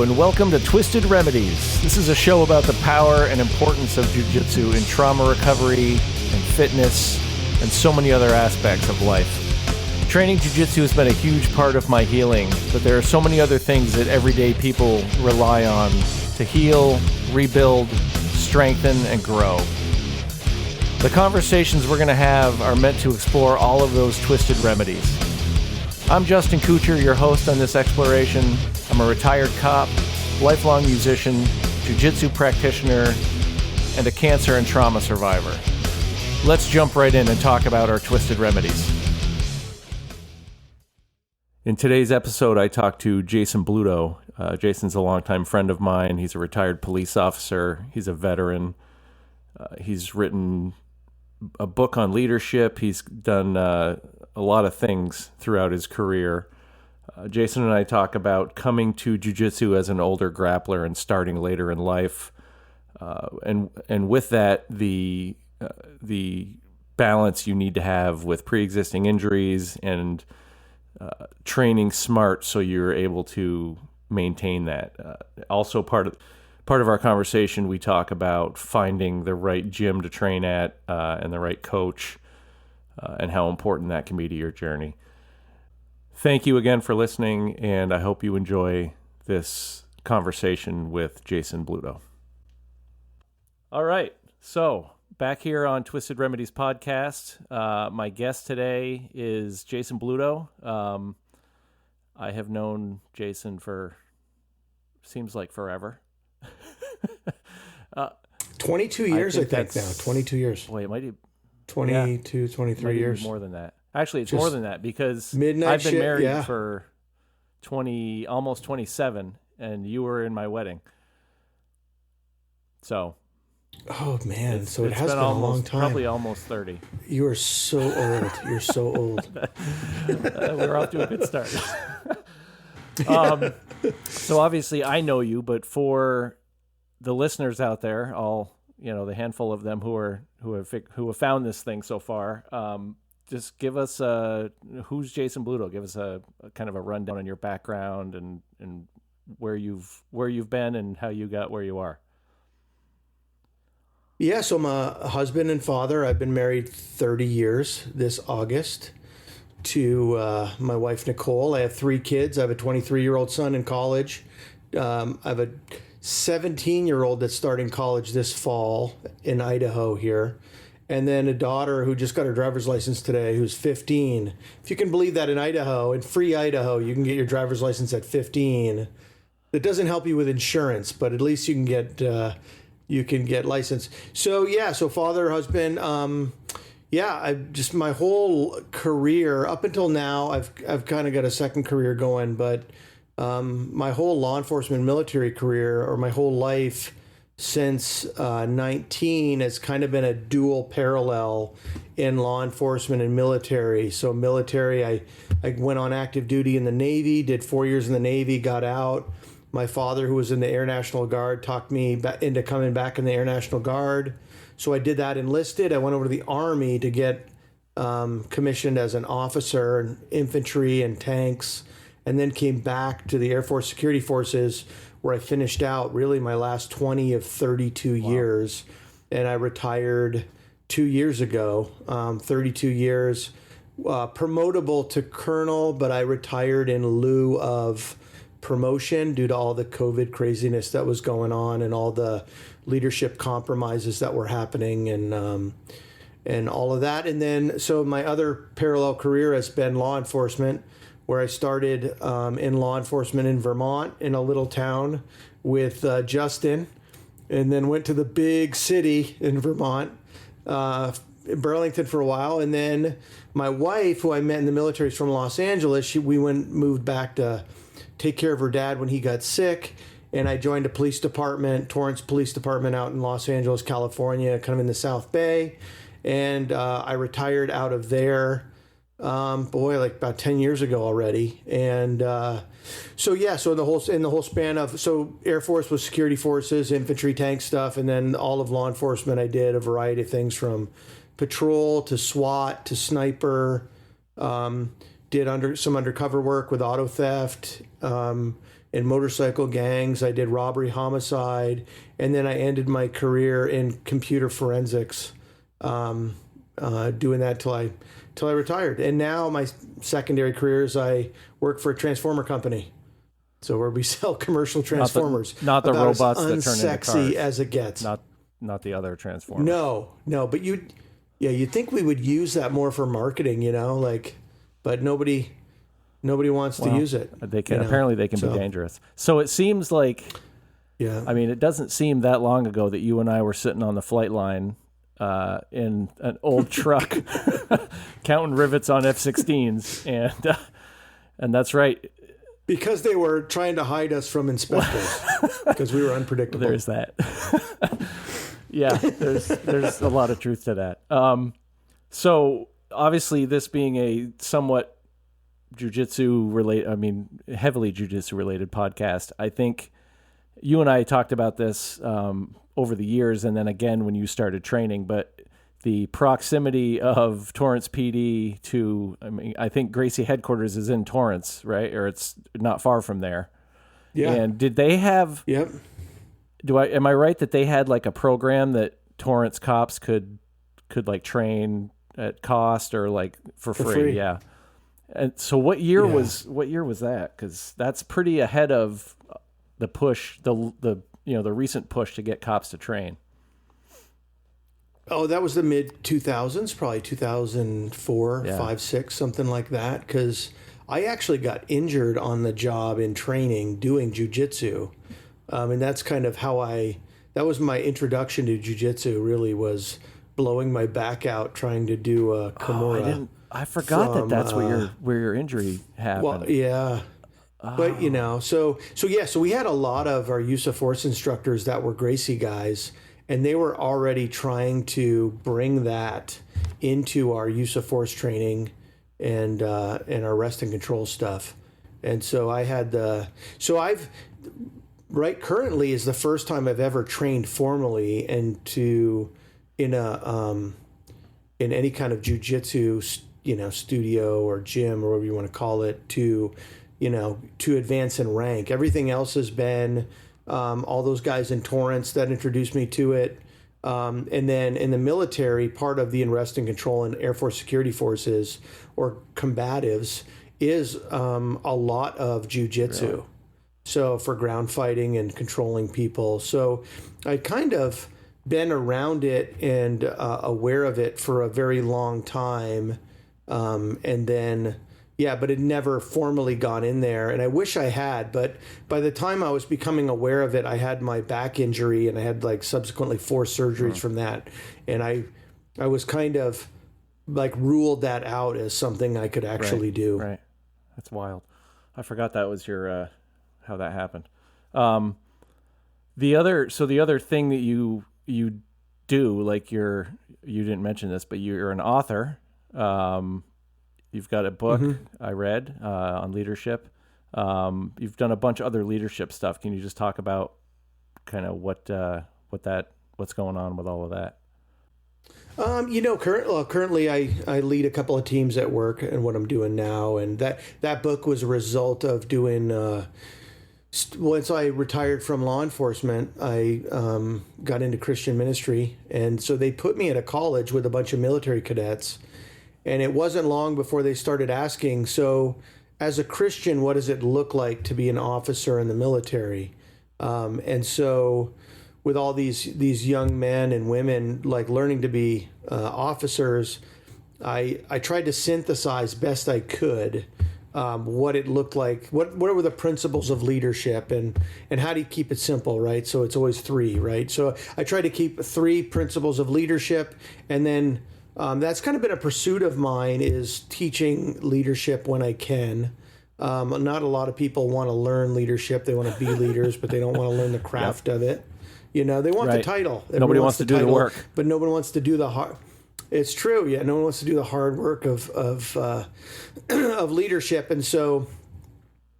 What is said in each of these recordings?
and welcome to Twisted Remedies. This is a show about the power and importance of Jiu Jitsu in trauma recovery and fitness and so many other aspects of life. Training Jiu Jitsu has been a huge part of my healing, but there are so many other things that everyday people rely on to heal, rebuild, strengthen, and grow. The conversations we're going to have are meant to explore all of those twisted remedies. I'm Justin Kucher, your host on this exploration. I'm a retired cop, lifelong musician, jiu-jitsu practitioner, and a cancer and trauma survivor. Let's jump right in and talk about our twisted remedies. In today's episode, I talked to Jassen Bluto. Jassen's a longtime friend of mine. He's a retired police officer. He's a veteran. He's written a book on leadership. He's done a lot of things throughout his career. Jassen and I talk about coming to jiu-jitsu as an older grappler and starting later in life. And with that, the balance you need to have with pre-existing injuries and training smart so you're able to maintain that. Also part of our conversation, we talk about finding the right gym to train at and the right coach and how important that can be to your journey. Thank you again for listening, and I hope you enjoy this conversation with Jassen Bluto. All right, so back here on Twisted Remedies podcast, my guest today is Jassen Bluto. I have known Jassen for, seems like forever. 22 years, I think now. 22 years. Wait, it might be 22, 23 years. More than that. Actually, it's more than that because midnight I've been married yeah. for almost 27, and you were in my wedding. So. Oh man! So it has been almost, a long time. Probably almost 30. You are so old. You're so old. We're off to a good start. So obviously I know you, but for the listeners out there, the handful of them who have found this thing so far, just give us who's Jassen Bluto? Give us a kind of a rundown on your background and where you've been and how you got where you are. Yeah, so I'm a husband and father. I've been married 30 years this August to my wife, Nicole. I have 3 kids. I have a 23-year-old son in college. I have a 17-year-old that's starting college this fall in Idaho here. And then a daughter who just got her driver's license today, who's 15. If you can believe that in Idaho, in free Idaho, you can get your driver's license at 15. It doesn't help you with insurance, but at least you can get licensed. So yeah, so father, husband, I just my whole career up until now, I've kind of got a second career going, but my whole law enforcement military career, or my whole life since 19, has kind of been a dual parallel in law enforcement and military. So military, I went on active duty in the Navy, did 4 years in the Navy, got out. My father, who was in the Air National Guard, talked me into coming back in the Air National Guard. So I did that, enlisted. I went over to the Army to get commissioned as an officer in infantry and tanks, and then came back to the Air Force Security Forces, where I finished out really my last 20 of 32 years. And I retired 2 years ago, 32 years, promotable to colonel, but I retired in lieu of promotion due to all the COVID craziness that was going on and all the leadership compromises that were happening and all of that. And then, so my other parallel career has been law enforcement, where I started in law enforcement in Vermont in a little town with Justin, and then went to the big city in Vermont, Burlington for a while. And then my wife, who I met in the military, is from Los Angeles. We moved back to take care of her dad when he got sick. And I joined a police department, Torrance Police Department out in Los Angeles, California, kind of in the South Bay. And I retired out of there, like about 10 years ago already. And so in the whole span of, so Air Force was security forces, infantry, tank stuff, and then all of law enforcement, I did a variety of things from patrol to SWAT to sniper, did some undercover work with auto theft, in motorcycle gangs. I did robbery, homicide, and then I ended my career in computer forensics, doing that till I retired. And now my secondary career is I work for a transformer company. So where we sell commercial transformers. Not the robots that turn into unsexy cars. As it gets. Not the other transformers. No. But you'd think we would use that more for marketing, but nobody wants to use it. They can apparently they can be dangerous. So it seems like, I mean, it doesn't seem that long ago that you and I were sitting on the flight line in an old truck, counting rivets on F-16s, and that's right. Because they were trying to hide us from inspectors, because we were unpredictable. There's that. Yeah, there's a lot of truth to that. So obviously, this being a somewhat jiu-jitsu related, heavily jiu-jitsu related podcast, I think you and I talked about this over the years, and then again when you started training, but the proximity of Torrance PD to, I think Gracie headquarters is in Torrance, right? Or it's not far from there. Yeah. And did they have, Yep. Am I right that they had like a program that Torrance cops could like train at cost or like for free? Yeah. And so what year was that? Cause that's pretty ahead of the push, the recent push to get cops to train. Oh, that was the mid 2000s, probably 2004, 5, 6, something like that. Because I actually got injured on the job in training doing jiu-jitsu. And that's kind of that was my introduction to jiu-jitsu, really, was blowing my back out trying to do a Kimura. I forgot that's where your injury happened. Well, yeah. But, so we had a lot of our use of force instructors that were Gracie guys. And they were already trying to bring that into our use of force training and our arrest and control stuff. And so currently is the first time I've ever trained formally in any kind of jiu-jitsu, studio or gym or whatever you want to call it to advance in rank. Everything else has been all those guys in Torrance that introduced me to it. And then in the military, part of the arrest and control and Air Force security forces or combatives is a lot of jiu-jitsu. Really? So for ground fighting and controlling people. So I kind of been around it and aware of it for a very long time. And then... yeah, but it never formally got in there, and I wish I had. But by the time I was becoming aware of it, I had my back injury, and I had subsequently 4 surgeries from that, and I was kind of ruled that out as something I could actually do. Right, that's wild. I forgot that was your how that happened. The other thing that you do, you didn't mention this, but you're an author. You've got a book I read on leadership. You've done a bunch of other leadership stuff. Can you just talk about kind of what's going on with all of that? Currently I lead a couple of teams at work and what I'm doing now. And that book was a result of doing, once I retired from law enforcement, I got into Christian ministry. And so they put me at a college with a bunch of military cadets. And it wasn't long before they started asking, so as a Christian, what does it look like to be an officer in the military? And so with all these young men and women learning to be officers, I tried to synthesize best I could what it looked like, what were the principles of leadership and how do you keep it simple, right? So it's always 3, right? So I try to keep 3 principles of leadership, and then that's kind of been a pursuit of mine, is teaching leadership when I can. Not a lot of people want to learn leadership. They want to be leaders, but they don't want to learn the craft of it. They want the title. Nobody wants to do the work. But nobody wants to do the hard. It's true. Yeah. No one wants to do the hard work of of leadership. And so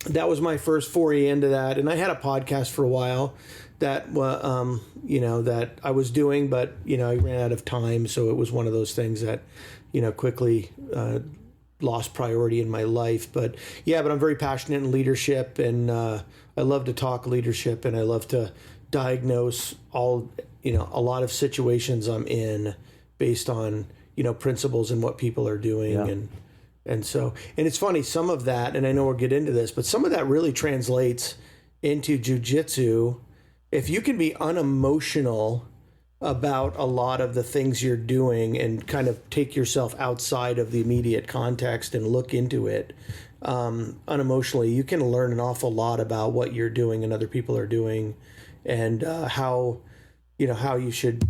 that was my first foray into that. And I had a podcast for a while that that I was doing, but I ran out of time, so it was one of those things that quickly lost priority in my life. But I'm very passionate in leadership, and I love to talk leadership, and I love to diagnose a lot of situations I'm in based on, principles and what people are doing. Yeah. And it's funny, some of that, and I know we'll get into this, but some of that really translates into jiu-jitsu. If you can be unemotional about a lot of the things you're doing and kind of take yourself outside of the immediate context and look into it unemotionally, you can learn an awful lot about what you're doing and other people are doing, and how you should,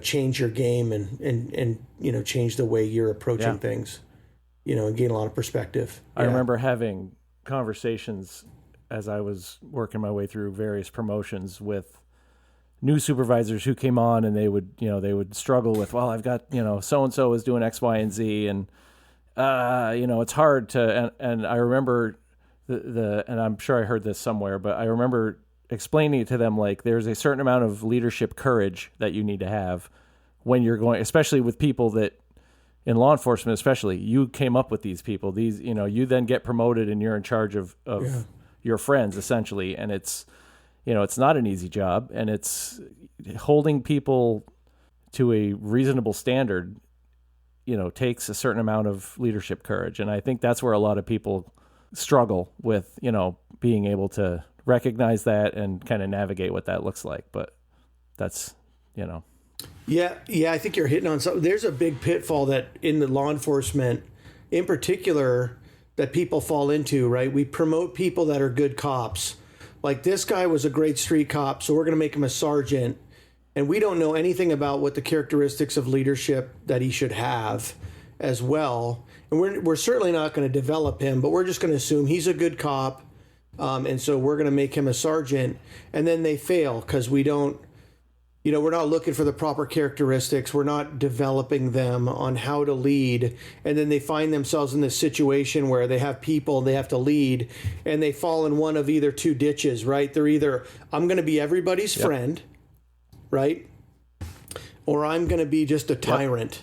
change your game and change the way you're approaching things, and gain a lot of perspective. I remember having conversations as I was working my way through various promotions with new supervisors who came on, and they would struggle with, well, I've got, so-and-so is doing X, Y, and Z. And, it's hard to, and I remember and I'm sure I heard this somewhere, but I remember explaining it to them, like, there's a certain amount of leadership courage that you need to have when you're going, especially with people that, in law enforcement especially, you came up with these people. These, you then get promoted and you're in charge of your friends, essentially. And it's, it's not an easy job, and it's holding people to a reasonable standard, takes a certain amount of leadership courage. And I think that's where a lot of people struggle with, being able to recognize that and kind of navigate what that looks like. But that's, Yeah, I think you're hitting on something. There's a big pitfall that in the law enforcement, in particular, that people fall into, right? We promote people that are good cops. Like, this guy was a great street cop, so we're going to make him a sergeant. And we don't know anything about what the characteristics of leadership that he should have as well. And we're certainly not going to develop him, but we're just going to assume he's a good cop. And so we're going to make him a sergeant. And then they fail because we don't, we're not looking for the proper characteristics. We're not developing them on how to lead. And then they find themselves in this situation where they have people they have to lead, and they fall in one of either two ditches, right? They're either, I'm going to be everybody's friend, right? Or I'm going to be just a tyrant,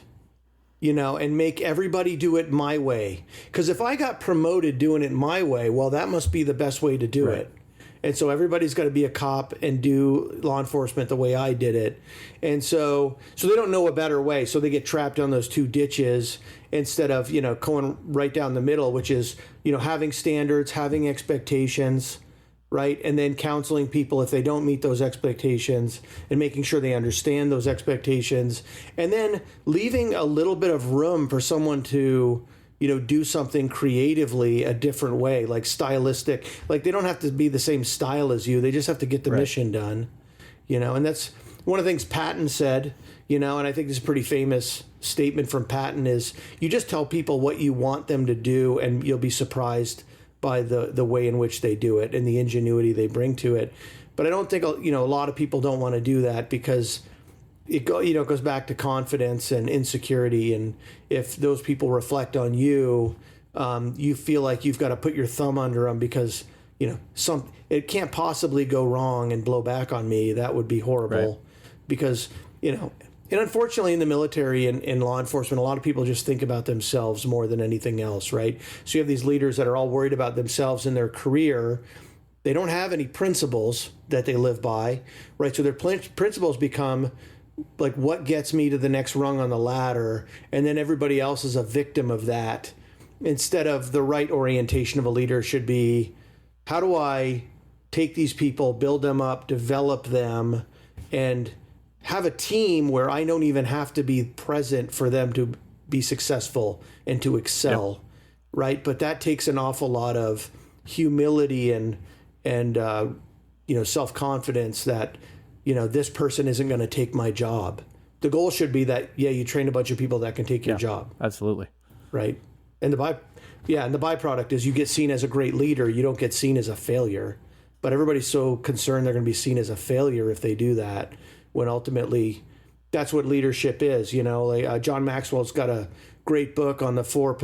and make everybody do it my way. Because if I got promoted doing it my way, well, that must be the best way to do it. And so everybody's got to be a cop and do law enforcement the way I did it. And so they don't know a better way. So they get trapped on those two ditches instead of, going right down the middle, which is, having standards, having expectations, right? And then counseling people if they don't meet those expectations and making sure they understand those expectations. And then leaving a little bit of room for someone to, do something creatively a different way, like stylistic. Like, they don't have to be the same style as you. They just have to get the mission done, and that's one of the things Patton said, and I think this is a pretty famous statement from Patton is, you just tell people what you want them to do, and you'll be surprised by the way in which they do it and the ingenuity they bring to it. But I don't think, a lot of people don't want to do that because it goes back to confidence and insecurity. And if those people reflect on you, you feel like you've got to put your thumb under them because, it can't possibly go wrong and blow back on me. That would be horrible because, and unfortunately in the military and in law enforcement, a lot of people just think about themselves more than anything else, right? So you have these leaders that are all worried about themselves and their career. They don't have any principles that they live by, right? So their principles become like, what gets me to the next rung on the ladder, and then everybody else is a victim of that, instead of the right orientation of a leader should be, how do I take these people, build them up, develop them, and have a team where I don't even have to be present for them to be successful and to excel, right? But that takes an awful lot of humility and self-confidence that, this person isn't going to take my job. The goal should be that, you train a bunch of people that can take your job. Absolutely. Right. And the byproduct is you get seen as a great leader. You don't get seen as a failure. But everybody's so concerned they're going to be seen as a failure if they do that, when ultimately that's what leadership is. John Maxwell's got a great book on the four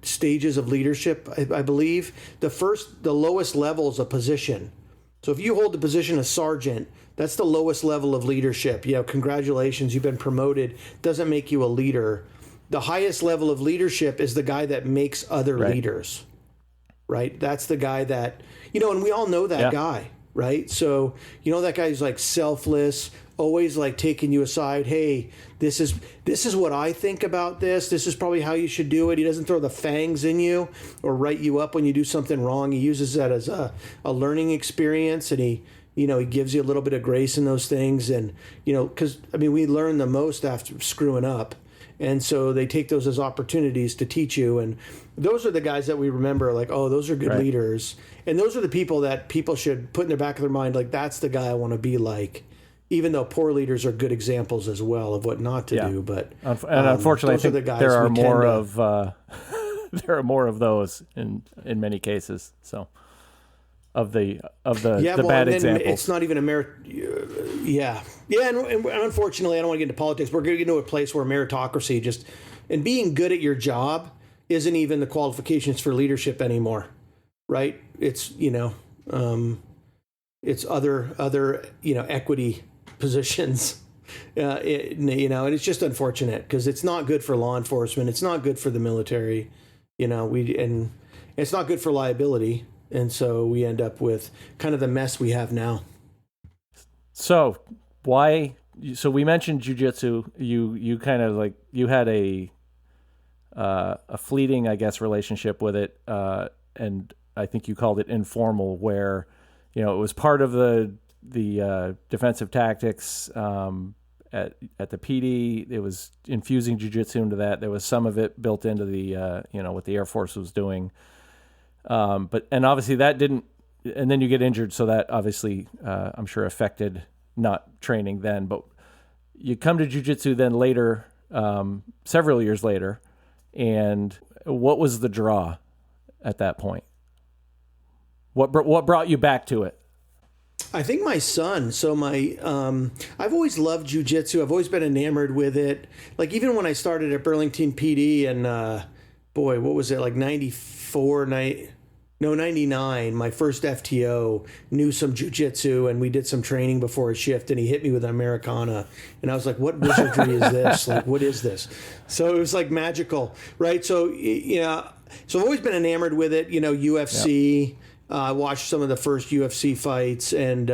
stages of leadership, I believe. The lowest level is a position. So if you hold the position of sergeant, that's the lowest level of leadership. Congratulations, you've been promoted. Doesn't make you a leader. the highest level of leadership is the guy that makes other leaders, right? That's the guy that, and we all know that guy, right? So, that guy who's like selfless, always like taking you aside. Hey, this is what I think about this. This is probably how you should do it. He doesn't throw the fangs in you or write you up when you do something wrong. He uses that as a learning experience, and he gives you a little bit of grace in those things. And, because, we learn the most after screwing up. And so they take those as opportunities to teach you. And those are the guys that we remember, like, oh, those are good leaders. And those are the people that people should put in the back of their mind, like, that's the guy I want to be like. Even though poor leaders are good examples as well of what not to do. But and unfortunately, I think there are more of there are more of those in many cases. So of the bad examples. It's not even a merit. And unfortunately, I don't want to get into politics. We're going to get into a place where meritocracy and being good at your job isn't even the qualifications for leadership anymore, right? It's it's other equity positions, and it's just unfortunate because it's not good for law enforcement. It's not good for the military, and it's not good for liability. And so we end up with kind of the mess we have now. So we mentioned jiu-jitsu. You kind of like, you had a fleeting, I guess, relationship with it. And I think you called it informal, where, it was part of the defensive tactics at the PD. It was infusing jiu-jitsu into that. There was some of it built into the what the Air Force was doing. And obviously that didn't, and then you get injured. So that obviously, I'm sure affected not training then, but you come to jiu-jitsu then later, several years later. And what was the draw at that point? What brought you back to it? I think my son. So I've always loved jiu-jitsu. I've always been enamored with it. Like even when I started at Burlington PD and, what was it? Like 99, my first FTO, knew some jiu-jitsu, and we did some training before a shift, and he hit me with an Americana. And I was like, what wizardry is this? Like, what is this? So it was like magical, right? So, so I've always been enamored with it, UFC. I watched some of the first UFC fights, and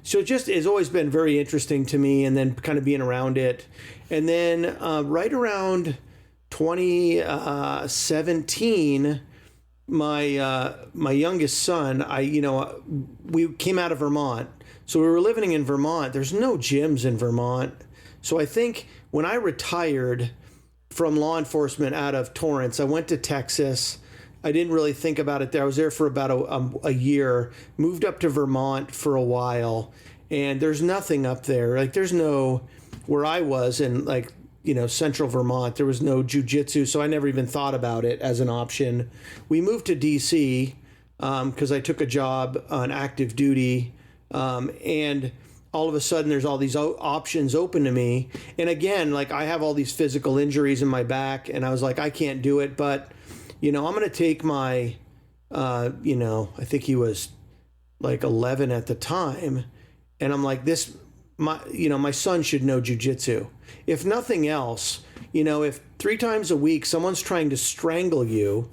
so it just has always been very interesting to me, and then kind of being around it. And then right around 2017, my youngest son, we came out of Vermont. So we were living in Vermont. There's no gyms in Vermont. So I think when I retired from law enforcement out of Torrance, I went to Texas. I didn't really think about it there. I was there for about a year, moved up to Vermont for a while, and there's nothing up there. Like there's no, where I was in like, central Vermont, there was no jiu-jitsu, so I never even thought about it as an option. We moved to DC because I took a job on active duty, and all of a sudden there's all these options open to me. And again, like I have all these physical injuries in my back, and I was like, I can't do it, but I'm going to take my, I think he was like 11 at the time. And I'm like, my son should know jiu-jitsu. If nothing else, if 3 times a week someone's trying to strangle you,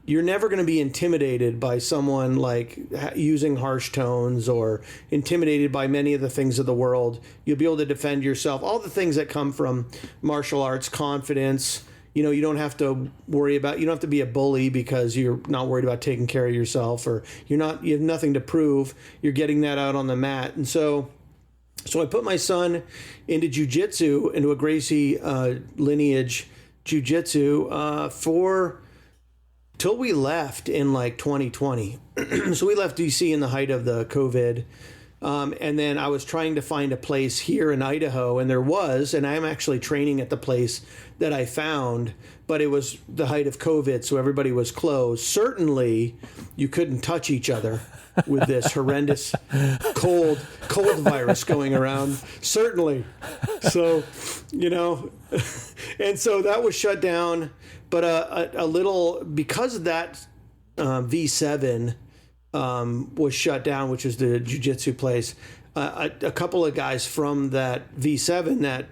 you're never going to be intimidated by someone like using harsh tones or intimidated by many of the things of the world. You'll be able to defend yourself. All the things that come from martial arts, confidence. You don't have to worry about, you don't have to be a bully because you're not worried about taking care of yourself, or you have nothing to prove. You're getting that out on the mat. And so I put my son into jiu-jitsu, into a Gracie lineage jiu-jitsu till we left in like 2020. So we left DC in the height of the COVID. And then I was trying to find a place here in Idaho, and there was, and I'm actually training at the place that I found, but it was the height of COVID, so everybody was closed. Certainly, you couldn't touch each other with this horrendous cold virus going around. Certainly. So, and so that was shut down, but a little, because of that V7 was shut down, which was the jiu-jitsu place. A couple of guys from that V7 that,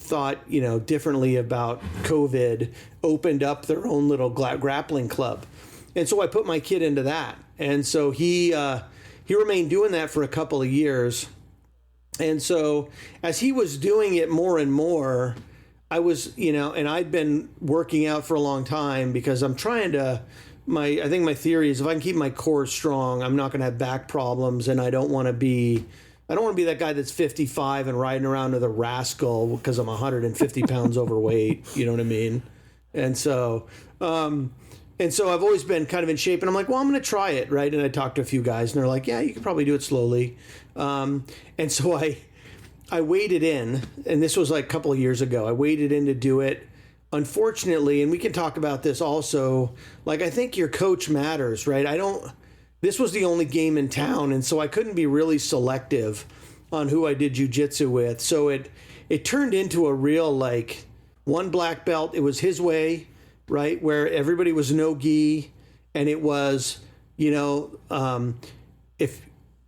thought, differently about COVID, opened up their own little grappling club. And so I put my kid into that. And so he remained doing that for a couple of years. And so as he was doing it more and more, I was, and I'd been working out for a long time because I'm trying to, I think my theory is if I can keep my core strong, I'm not going to have back problems, and I don't want to be that guy that's 55 and riding around with a rascal because I'm 150 pounds overweight. You know what I mean? And so I've always been kind of in shape, and I'm like, well, I'm going to try it, right? And I talked to a few guys, and they're like, yeah, you can probably do it slowly. And so I waded in, and this was like a couple of years ago. I waded in to do it. Unfortunately, and we can talk about this also, like I think your coach matters, right? This was the only game in town, and so I couldn't be really selective on who I did jiu-jitsu with. So it turned into a real, like, one black belt. It was his way, right? Where everybody was no gi, and it was, if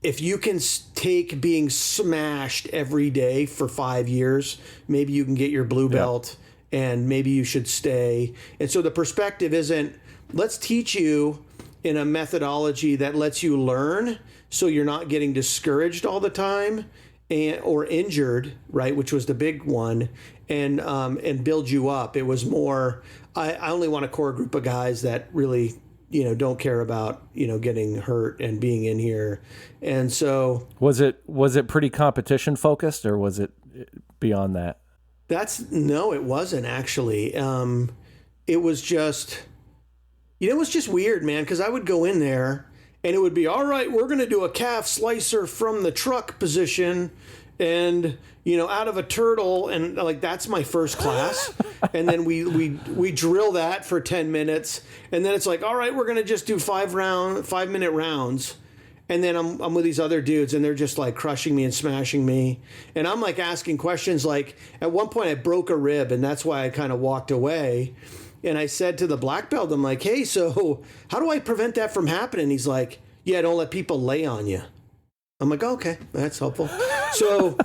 you can take being smashed every day for 5 years, maybe you can get your blue belt. And maybe you should stay. And so the perspective isn't, let's teach you in a methodology that lets you learn so you're not getting discouraged all the time or injured, right, which was the big one, and build you up. It was more, I only want a core group of guys that really, don't care about, getting hurt and being in here. And so... Was it pretty competition focused, or was it beyond that? No, it wasn't actually. It was just, it was just weird, man, because I would go in there and it would be, all right, we're going to do a calf slicer from the truck position and, out of a turtle. And like, that's my first class. And then we drill that for 10 minutes. And then it's like, all right, we're going to just do 5-minute rounds. And then I'm with these other dudes, and they're just like crushing me and smashing me. And I'm like asking questions. Like at one point I broke a rib, and that's why I kind of walked away. And I said to the black belt, I'm like, hey, so how do I prevent that from happening? He's like, yeah, don't let people lay on you. I'm like, okay, that's helpful. So,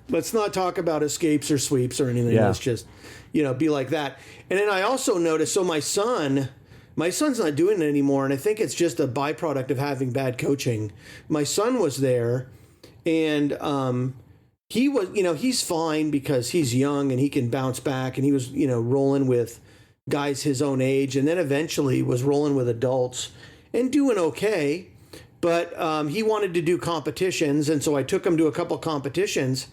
let's not talk about escapes or sweeps or anything. Yeah. Let's just, be like that. And then I also noticed, so my son's not doing it anymore, and I think it's just a byproduct of having bad coaching. My son was there, and he was, he's fine because he's young and he can bounce back, and he was, rolling with guys his own age, and then eventually was rolling with adults and doing okay. But he wanted to do competitions, and so I took him to a couple competitions,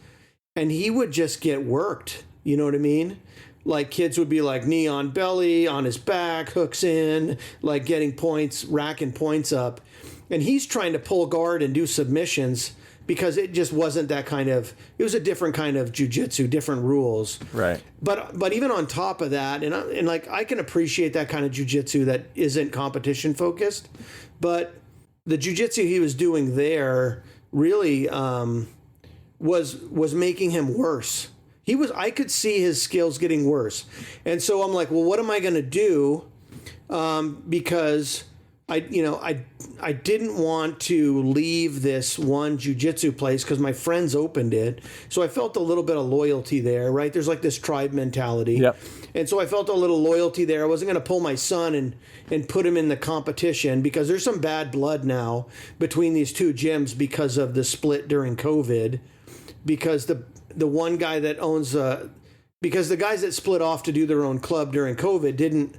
and he would just get worked. You know what I mean? Like kids would be like knee on belly, on his back, hooks in, like getting points, racking points up. And he's trying to pull guard and do submissions because it just wasn't that kind of, it was a different kind of jiu-jitsu, different rules. Right. But even on top of that, and like I can appreciate that kind of jiu-jitsu that isn't competition focused, but the jiu-jitsu he was doing there really was making him worse. I could see his skills getting worse. And so I'm like, well, what am I going to do? Because I didn't want to leave this one jiu-jitsu place because my friends opened it. So I felt a little bit of loyalty there, right? There's like this tribe mentality. Yep. And so I felt a little loyalty there. I wasn't going to pull my son and put him in the competition because there's some bad blood now between these two gyms because of the split during COVID. Because the one guy that owns because the guys that split off to do their own club during COVID didn't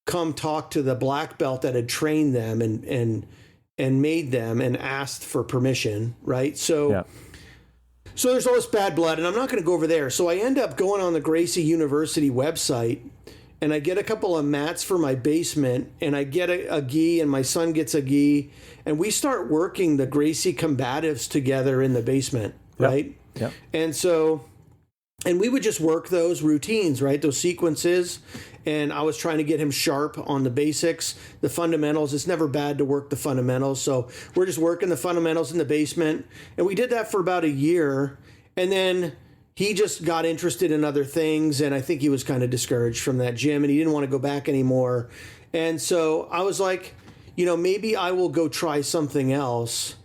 come talk to the black belt that had trained them and made them and asked for permission, right? So there's all this bad blood, and I'm not going to go over there. So I end up going on the Gracie University website, and I get a couple of mats for my basement, and I get a gi, and my son gets a gi, and we start working the Gracie combatives together in the basement, right? Yeah. And we would just work those routines, right? Those sequences. And I was trying to get him sharp on the basics, the fundamentals. It's never bad to work the fundamentals. So we're just working the fundamentals in the basement. And we did that for about a year. And then he just got interested in other things. And I think he was kind of discouraged from that gym and he didn't want to go back anymore. And so I was like, maybe I will go try something else.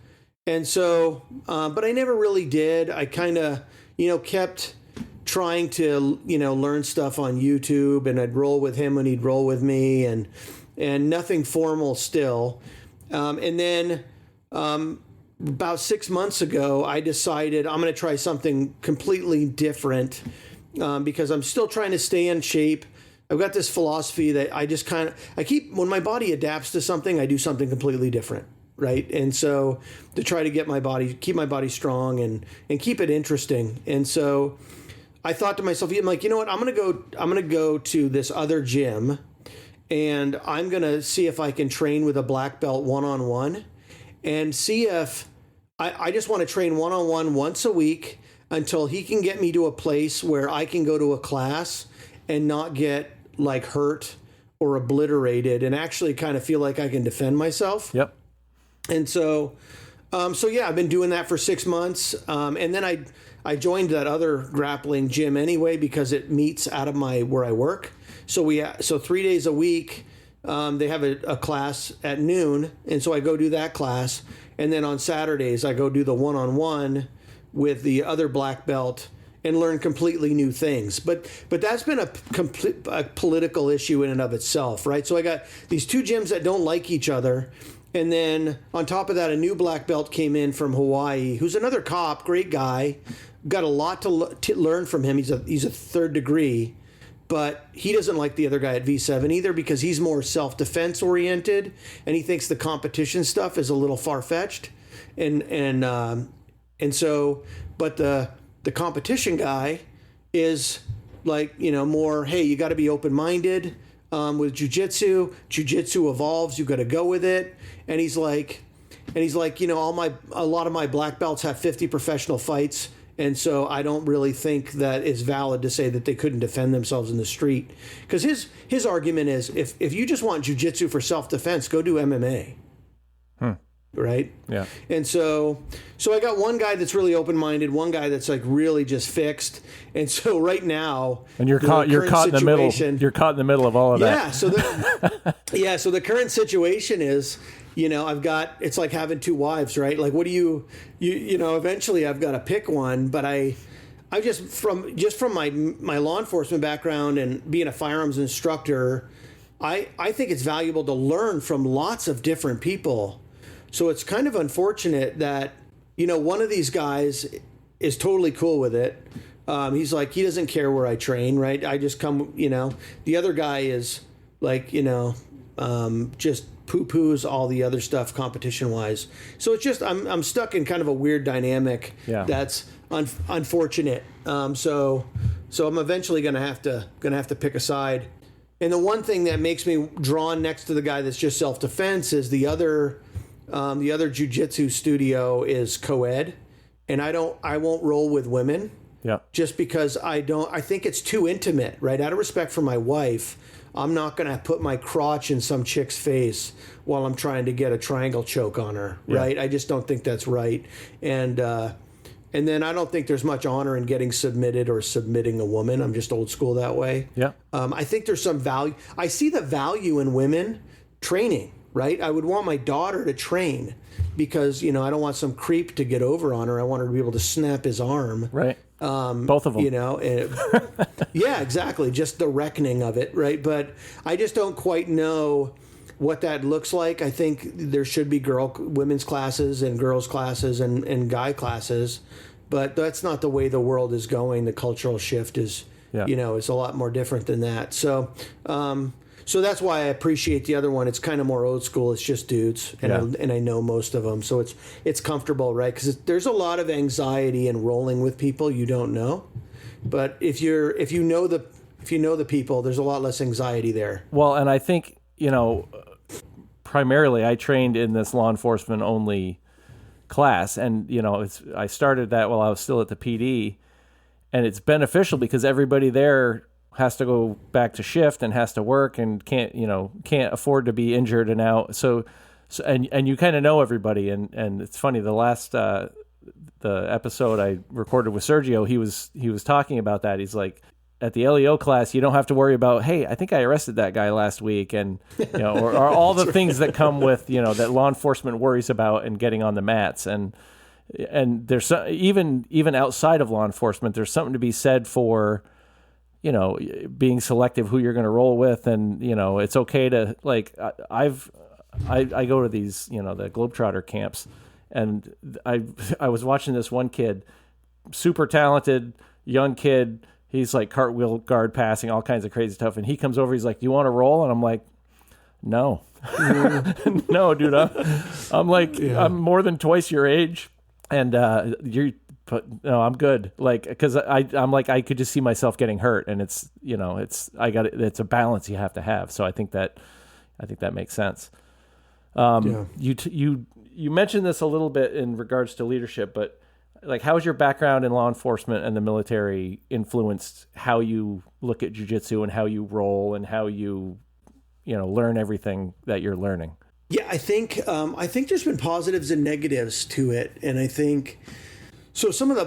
And so, but I never really did. I kind of, kept trying to, learn stuff on YouTube, and I'd roll with him when he'd roll with me, and nothing formal still. And then about 6 months ago, I decided I'm going to try something completely different because I'm still trying to stay in shape. I've got this philosophy that when my body adapts to something, I do something completely different. Right. And so to try to keep my body strong and keep it interesting. And so I thought to myself, I'm like, you know what, I'm going to go to this other gym, and I'm going to see if I can train with a black belt one-on-one, and see if I just want to train one-on-one once a week until he can get me to a place where I can go to a class and not get like hurt or obliterated, and actually kind of feel like I can defend myself. Yep. And so I've been doing that for 6 months. And then I joined that other grappling gym anyway, because it meets out of where I work. So 3 days a week, they have a class at noon. And so I go do that class. And then on Saturdays, I go do the one-on-one with the other black belt and learn completely new things. But that's been a political issue in and of itself, right? So I got these two gyms that don't like each other. And then on top of that, a new black belt came in from Hawaii, who's another cop, great guy. Got a lot to learn from him. He's a third degree, but he doesn't like the other guy at V7 either, because he's more self-defense oriented, and he thinks the competition stuff is a little far-fetched. And so, but the competition guy is like, more, hey, you got to be open-minded. With jiu-jitsu evolves, you got to go with it. And he's like, a lot of my black belts have 50 professional fights. And so I don't really think that it's valid to say that they couldn't defend themselves in the street. Because his argument is, if you just want jiu-jitsu for self-defense, go do MMA. Right? Yeah. And so I got one guy that's really open-minded, one guy that's like really just fixed. And so right now, and you're caught in the middle. You're caught in the middle of all of that. Yeah. So the current situation is, it's like having two wives, right? Like, what do you eventually I've got to pick one, but I just from my law enforcement background and being a firearms instructor, I think it's valuable to learn from lots of different people. So it's kind of unfortunate that, one of these guys is totally cool with it. He's like, he doesn't care where I train, right? I just come, the other guy is like, just poo-poos all the other stuff competition-wise. So it's just, I'm stuck in kind of a weird dynamic that's unfortunate. So I'm eventually going to have to pick a side. And the one thing that makes me drawn next to the guy that's just self-defense is the other jiu-jitsu studio is co-ed, and I won't roll with women. Yeah. Just because I think it's too intimate, right? Out of respect for my wife, I'm not going to put my crotch in some chick's face while I'm trying to get a triangle choke on her, right? I just don't think that's right. And then I don't think there's much honor in getting submitted or submitting a woman. I'm just old school that way. Yeah. I think there's some value. I see the value in women training, right? I would want my daughter to train because, I don't want some creep to get over on her. I want her to be able to snap his arm. Right. Both of them. Yeah, exactly. Just the reckoning of it, right? But I just don't quite know what that looks like. I think there should be women's classes and girls' classes and guy classes, but that's not the way the world is going. The cultural shift is, is a lot more different than that. So that's why I appreciate the other one. It's kind of more old school. It's just dudes, and I know most of them, so it's comfortable, right? Because there's a lot of anxiety in rolling with people you don't know, but if you know the people, there's a lot less anxiety there. Well, and I think primarily I trained in this law enforcement only class, and I started that while I was still at the PD, and it's beneficial because everybody there has to go back to shift and has to work and can't afford to be injured and out. So and you kind of know everybody. And it's funny, the last, the episode I recorded with Sergio, he was talking about that. He's like, at the LEO class, you don't have to worry about, hey, I think I arrested that guy last week. And, or all the things that come with, that law enforcement worries about and getting on the mats. And and there's even outside of law enforcement, there's something to be said for, being selective who you're going to roll with. And, it's okay to I go to these, the Globetrotter camps, and I was watching this one kid, super talented young kid. He's like cartwheel guard passing, all kinds of crazy stuff. And he comes over, he's like, "Do you want to roll?" And I'm like, "No, no, dude. I'm like, I'm more than twice your age. And but no, I'm good. Like, cause I'm like, I could just see myself getting hurt, and it's a balance you have to have. So I think that makes sense. You mentioned this a little bit in regards to leadership, but like, how has your background in law enforcement and the military influenced how you look at jiu-jitsu and how you roll and how you learn everything that you're learning? Yeah, I think there's been positives and negatives to it, and I think so. Some of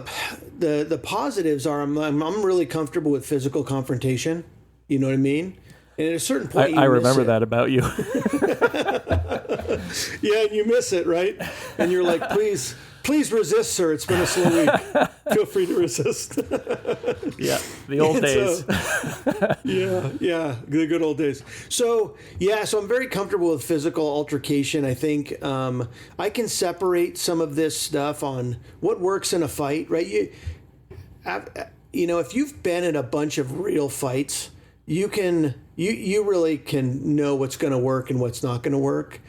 the positives are I'm really comfortable with physical confrontation. You know what I mean? And at a certain point, I remember that about you. Yeah, and you miss it, right? And you're like, please resist, sir. It's been a slow week. Feel free to resist. Yeah, the old days. Yeah, the good old days. So I'm very comfortable with physical altercation. I think I can separate some of this stuff on what works in a fight, right? If you've been in a bunch of real fights, you really can know what's going to work and what's not going to work.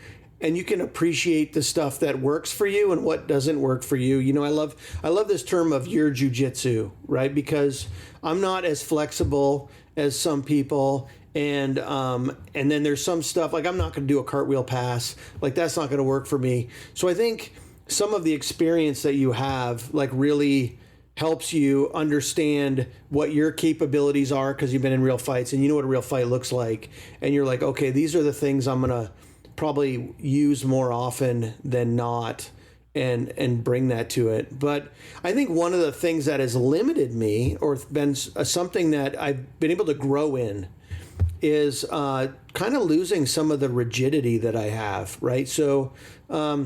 And you can appreciate the stuff that works for you and what doesn't work for you. I love this term of your jiu-jitsu, right? Because I'm not as flexible as some people, and then there's some stuff like I'm not going to do a cartwheel pass, like that's not going to work for me. So I think some of the experience that you have like really helps you understand what your capabilities are because you've been in real fights and you know what a real fight looks like, and you're like, okay, these are the things I'm gonna probably use more often than not, and bring that to it. But I think one of the things that has limited me or been something that I've been able to grow in is kind of losing some of the rigidity that I have, right? So I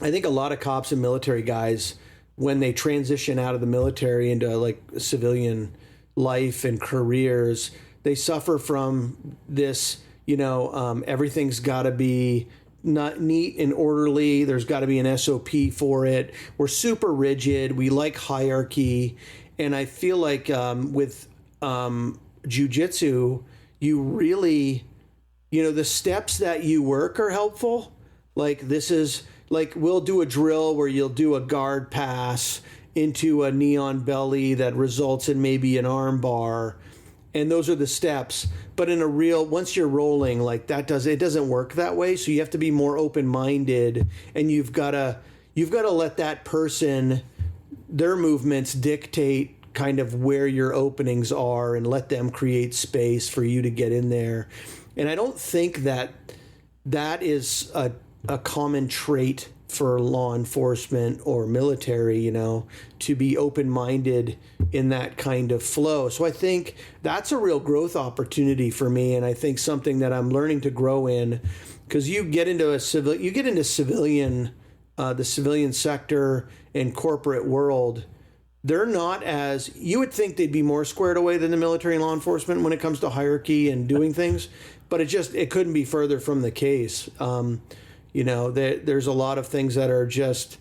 think a lot of cops and military guys, when they transition out of the military into like civilian life and careers, they suffer from this, everything's got to be not neat and orderly. There's got to be an SOP for it. We're super rigid. We like hierarchy. And I feel like with jiu-jitsu, you really, the steps that you work are helpful. Like this is like, we'll do a drill where you'll do a guard pass into a knee on belly that results in maybe an arm bar. And those are the steps. But in a real, once you're rolling, like it doesn't work that way. So you have to be more open-minded, and you've got to let that person, their movements dictate kind of where your openings are, and let them create space for you to get in there. And I don't think that is a common trait for law enforcement or military, to be open-minded in that kind of flow. So I think that's a real growth opportunity for me, and I think something that I'm learning to grow in, because you get into the civilian sector and corporate world. They're not as, you would think they'd be more squared away than the military and law enforcement when it comes to hierarchy and doing things, but it couldn't be further from the case. There's a lot of things that are just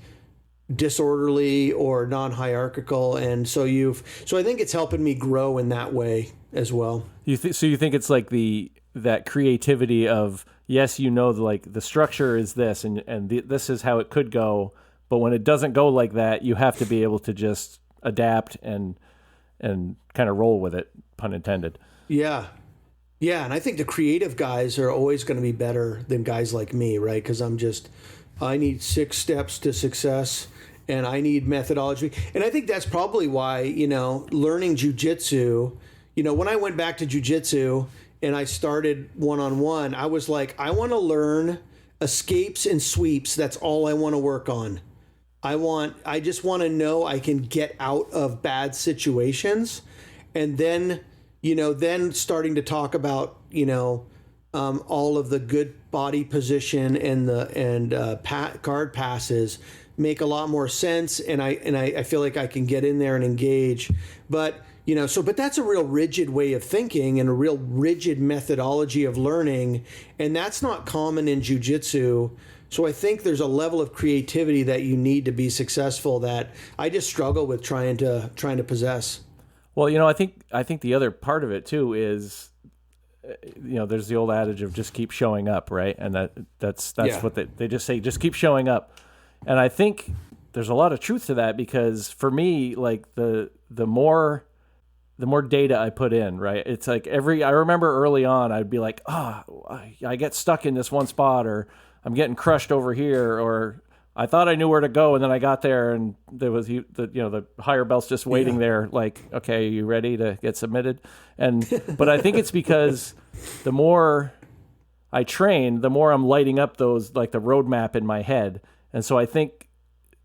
disorderly or non-hierarchical, and so I think it's helping me grow in that way as well. So you think it's like that creativity of, yes, like the structure is this, and this is how it could go, but when it doesn't go like that, you have to be able to just adapt and kind of roll with it, pun intended. Yeah, and I think the creative guys are always going to be better than guys like me, right? Because I need 6 steps to success, and I need methodology. And I think that's probably why, learning jiu-jitsu, when I went back to jiu-jitsu and I started one-on-one, I was like, I want to learn escapes and sweeps. That's all I want to work on. I just want to know I can get out of bad situations, and then starting to talk about, all of the good body position and guard passes make a lot more sense, and I feel like I can get in there and engage. But but that's a real rigid way of thinking and a real rigid methodology of learning, and that's not common in jiu-jitsu. So I think there's a level of creativity that you need to be successful that I just struggle with trying to possess. Well, I think the other part of it too is, there's the old adage of just keep showing up, right? And that's what they just say, just keep showing up. And I think there's a lot of truth to that, because for me, like the more data I put in, right? It's like I remember early on, I'd be like, I get stuck in this one spot, or I'm getting crushed over here, or I thought I knew where to go, and then I got there, and there was the higher belts just waiting there, like, okay, you ready to get submitted? But I think it's because the more I train, the more I'm lighting up those, like the roadmap in my head, and so I think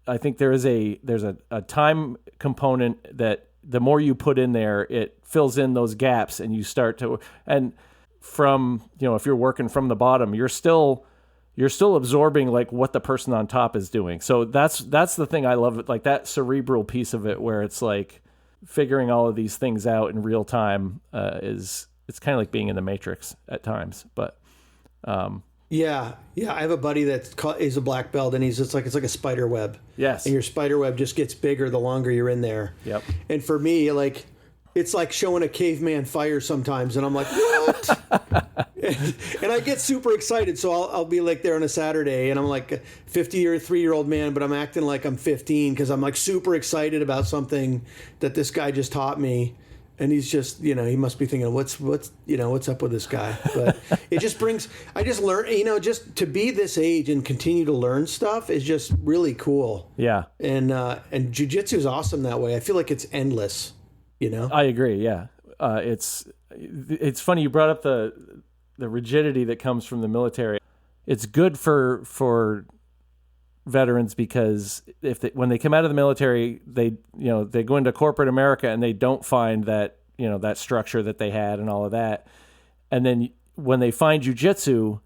there's a time component that the more you put in there, it fills in those gaps, and you start to, and from if you're working from the bottom, you're still absorbing like what the person on top is doing. So that's the thing I love, like that cerebral piece of it, where it's like figuring all of these things out in real time. It's kind of like being in the Matrix at times. But yeah, I have a buddy is a black belt, and it's like a spider web. Yes, and your spider web just gets bigger the longer you're in there. Yep. And for me, like, it's like showing a caveman fire sometimes, and I'm like, what? and I get super excited. So I'll be like there on a Saturday, and I'm like a 53-year-old man, but I'm acting like I'm 15 because I'm like super excited about something that this guy just taught me. And he's just, he must be thinking, what's up with this guy? But it just brings, I just learn, just to be this age and continue to learn stuff is just really cool. Yeah. And jiu-jitsu is awesome that way. I feel like it's endless, I agree. Yeah. It's funny you brought up the rigidity that comes from the military. It's good for veterans, because when they come out of the military, they go into corporate America and they don't find that that structure that they had and all of that. And then when they find jiu-jitsu,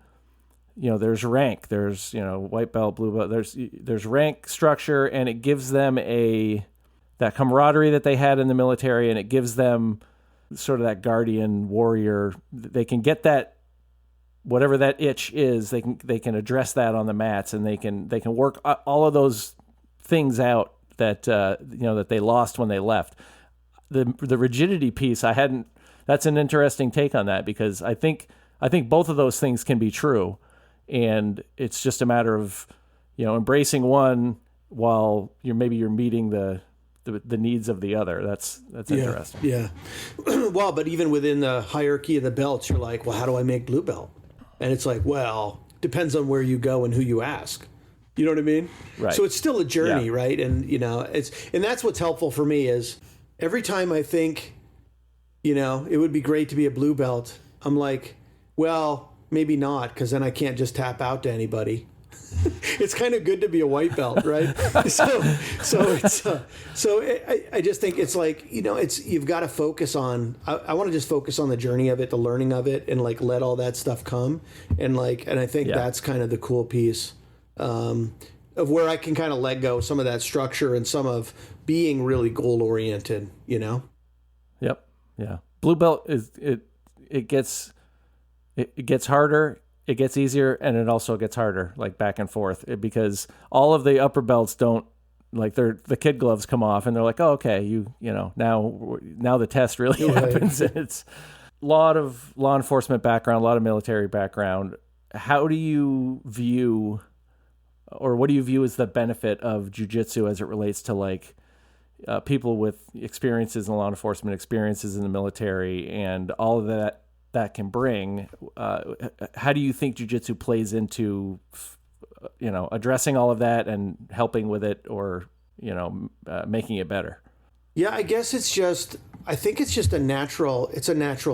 there's rank, there's white belt, blue belt, there's rank structure, and it gives them that camaraderie that they had in the military, and it gives them sort of that guardian warrior. They can get that, whatever that itch is, they can address that on the mats, and they can work all of those things out that that they lost when they left. The rigidity piece, that's an interesting take on that, because I think both of those things can be true, and it's just a matter of embracing one while you're meeting the needs of the other. That's interesting. Yeah. Well, but even within the hierarchy of the belts, you're like, well, how do I make blue belt? And it's like, well, depends on where you go and who you ask. You know what I mean? Right. So it's still a journey, right? And and that's what's helpful for me is every time I think, it would be great to be a blue belt, I'm like, well, maybe not, because then I can't just tap out to anybody. It's kind of good to be a white belt, right? I just think it's like, you've got to focus on, I want to just focus on the journey of it, the learning of it, and like let all that stuff come. And I think that's kind of the cool piece of where I can kind of let go some of that structure and some of being really goal oriented, Yep. Yeah. Blue belt it gets harder. It gets easier, and it also gets harder, like back and forth, because all of the upper belts don't, like, the kid gloves come off, and they're like, oh, okay, now the test really happens. And it's a lot of law enforcement background, a lot of military background. How do you view, or what do you view as the benefit of jiu-jitsu as it relates to like people with experiences in law enforcement, experiences in the military, and all of that can bring? How do you think jiu-jitsu plays into, addressing all of that and helping with it, or, making it better? Yeah, I guess I think it's just a natural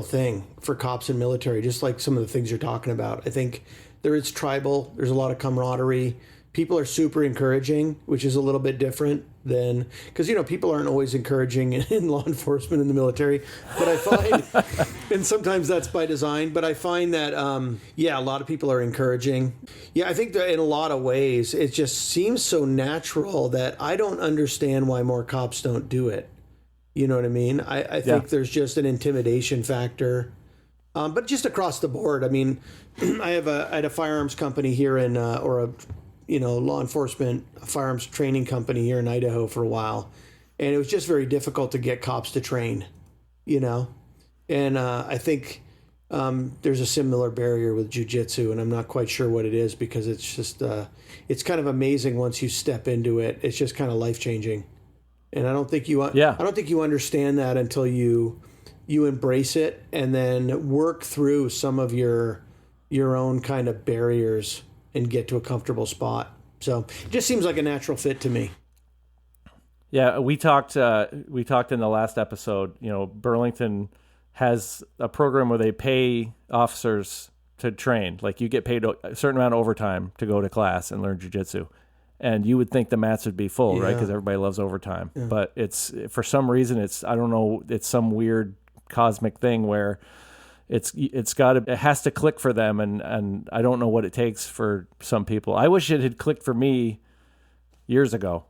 thing for cops and military, just like some of the things you're talking about. I think it's tribal. There's a lot of camaraderie. People are super encouraging, which is a little bit different than, because, people aren't always encouraging in law enforcement and the military. But I find And sometimes that's by design, but I find that, a lot of people are encouraging. Yeah, I think that in a lot of ways, it just seems so natural that I don't understand why more cops don't do it. You know what I mean? I think there's just an intimidation factor. But just across the board, I mean, I had a firearms company here law enforcement firearms training company here in Idaho for a while. And it was just very difficult to get cops to train, And I think there's a similar barrier with jiu-jitsu, and I'm not quite sure what it is because it's just, it's kind of amazing once you step into it. It's just kind of life-changing. And I don't think you understand that until you embrace it and then work through some of your own kind of barriers and get to a comfortable spot. So it just seems like a natural fit to me. Yeah, we talked in the last episode, Burlington has a program where they pay officers to train. Like you get paid a certain amount of overtime to go to class and learn jiu-jitsu. And you would think the mats would be full, right? Because everybody loves overtime. Yeah. But it's, for some reason, it's some weird cosmic thing where it has to click for them. And I don't know what it takes for some people. I wish it had clicked for me years ago,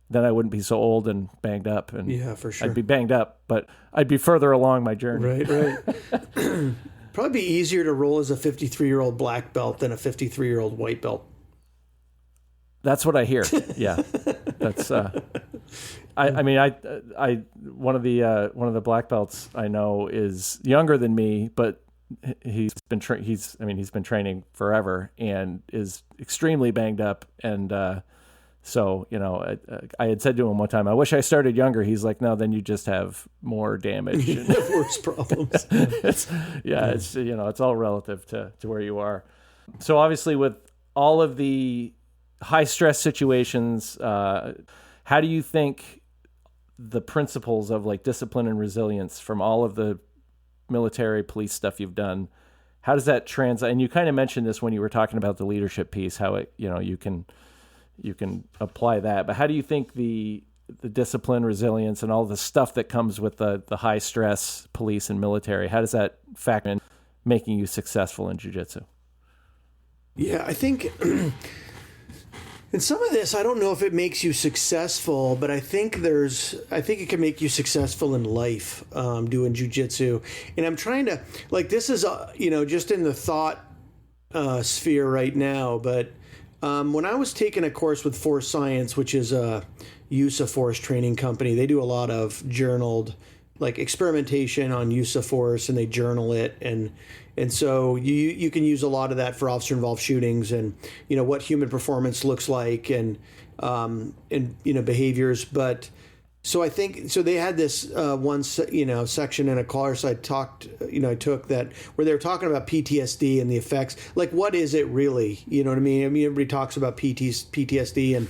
then I wouldn't be so old and banged up. And yeah, for sure. I'd be banged up, but I'd be further along my journey. Right. Probably be easier to roll as a 53-year-old black belt than a 53-year-old white belt. That's what I hear. Yeah, that's. I mean, one of the black belts I know is younger than me, but he's been training forever and is extremely banged up. And so I had said to him one time, I wish I started younger. He's like, no, then you just have more damage, and worse problems. It's all relative to where you are. So obviously, with all of the high stress situations, how do you think the principles of like discipline and resilience from all of the military police stuff you've done, how does that translate? And you kind of mentioned this when you were talking about the leadership piece, how it, you can apply that, but how do you think the discipline, resilience, and all the stuff that comes with the high stress police and military, how does that factor in making you successful in jiu-jitsu? Yeah, I think in some of this, I don't know if it makes you successful, but I think it can make you successful in life, doing jiu-jitsu. And I'm trying to, this is, just in the thought sphere right now. But when I was taking a course with Force Science, which is a use of force training company, they do a lot of journaled, experimentation on use of force, and they journal it. And so you can use a lot of that for officer-involved shootings and, what human performance looks like and behaviors. But so I think, so they had this section in a course I took that where they were talking about PTSD and the effects. What is it really? You know what I mean? Everybody talks about PTSD,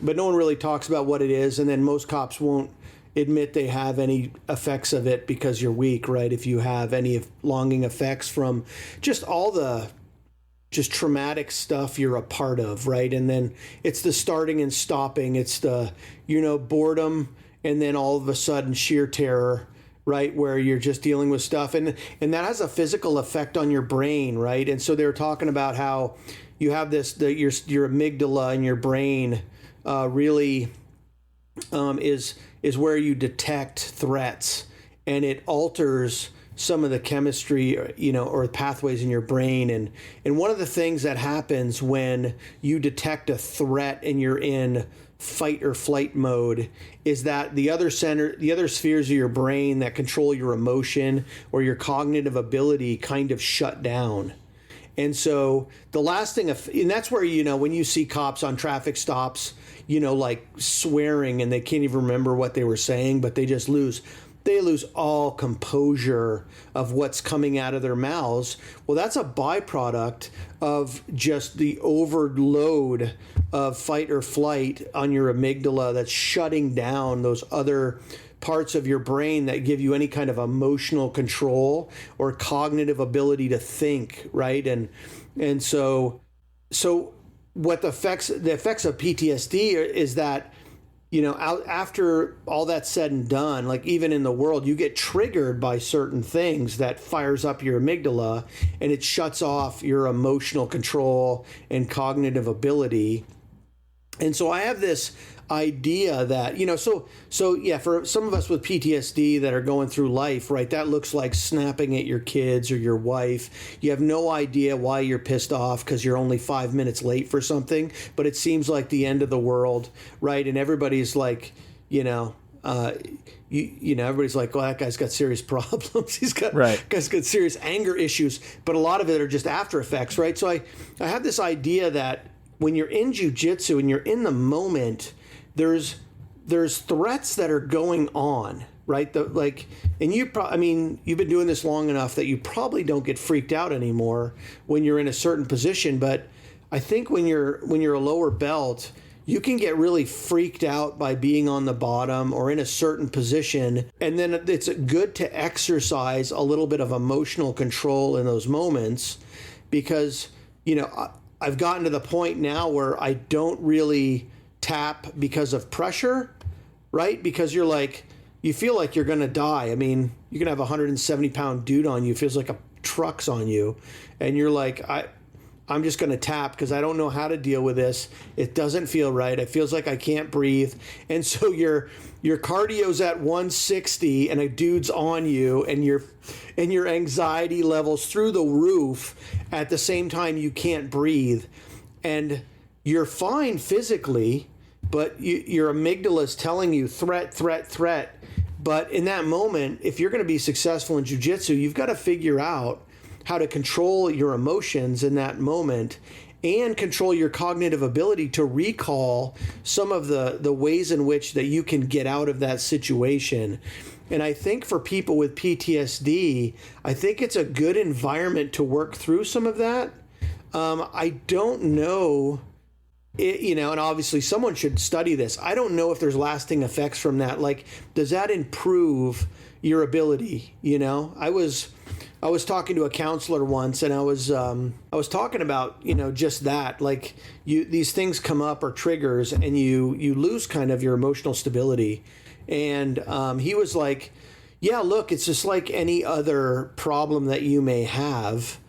but no one really talks about what it is. And then most cops won't admit they have any effects of it because you're weak, right? If you have any longing effects from just all the traumatic stuff you're a part of, right? And then it's the starting and stopping. It's the, boredom, and then all of a sudden sheer terror, right? Where you're just dealing with stuff. And that has a physical effect on your brain, right? And so they were talking about how you have your amygdala in your brain really is where you detect threats, and it alters some of the chemistry, or pathways in your brain. And one of the things that happens when you detect a threat and you're in fight or flight mode is that the other spheres of your brain that control your emotion or your cognitive ability kind of shut down. And so the last thing, and that's where, when you see cops on traffic stops, swearing and they can't even remember what they were saying, but they just lose all composure of what's coming out of their mouths. Well, that's a byproduct of just the overload of fight or flight on your amygdala that's shutting down those other parts of your brain that give you any kind of emotional control or cognitive ability to think, right? And so what the effects of PTSD is that after all that's said and done, like even in the world, you get triggered by certain things that fires up your amygdala and it shuts off your emotional control and cognitive ability. And so I have this idea that, so yeah, for some of us with PTSD that are going through life, right, that looks like snapping at your kids or your wife. You have no idea why you're pissed off because you're only 5 minutes late for something, but it seems like the end of the world, right? And everybody's like, everybody's like, well, that guy's got serious problems. Guy's got serious anger issues, but a lot of it are just after effects, right? So I have this idea that when you're in jiu-jitsu and you're in the moment, there's threats that are going on, right? And you've been doing this long enough that you probably don't get freaked out anymore when you're in a certain position. But I think when you're a lower belt, you can get really freaked out by being on the bottom or in a certain position. And then it's good to exercise a little bit of emotional control in those moments because, I've gotten to the point now where I don't really tap because of pressure, right? Because you feel like you're going to die. I mean, you can have a 170-pound dude on you, feels like a truck's on you. And you're like, I'm just going to tap because I don't know how to deal with this. It doesn't feel right. It feels like I can't breathe. And so your cardio's at 160 and a dude's on you and your anxiety levels through the roof at the same time you can't breathe. And you're fine physically, but your amygdala is telling you threat, threat, threat. But in that moment, if you're going to be successful in jiu-jitsu, you've got to figure out how to control your emotions in that moment and control your cognitive ability to recall some of the ways in which that you can get out of that situation. And I think for people with PTSD, I think it's a good environment to work through some of that. I don't know, and obviously someone should study this. I don't know if there's lasting effects from that. Like, does that improve your ability? I was talking to a counselor once, and I was talking about just that, like these things come up or triggers, and you lose kind of your emotional stability. And he was like, "Yeah, look, it's just like any other problem that you may have.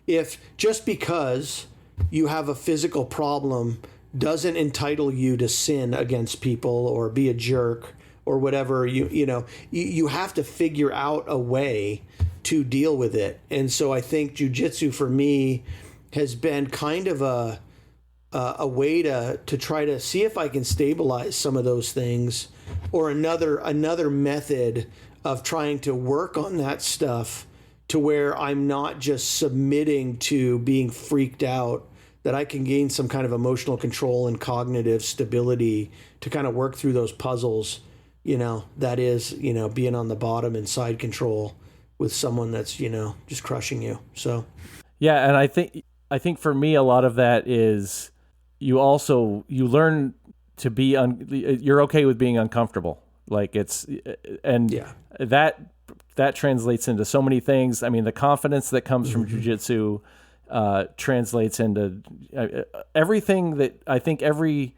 If just because you have a physical problem doesn't entitle you to sin against people or be a jerk." Or whatever, you have to figure out a way to deal with it. And so I think jiu-jitsu for me has been kind of a way to try to see if I can stabilize some of those things, or another method of trying to work on that stuff to where I'm not just submitting to being freaked out, that I can gain some kind of emotional control and cognitive stability to kind of work through those puzzles. That is, being on the bottom and side control with someone that's, just crushing you. So, yeah. And I think for me, a lot of that is you learn to be, you're okay with being uncomfortable. Like that translates into so many things. I mean, the confidence that comes from jiu-jitsu translates into everything that I think every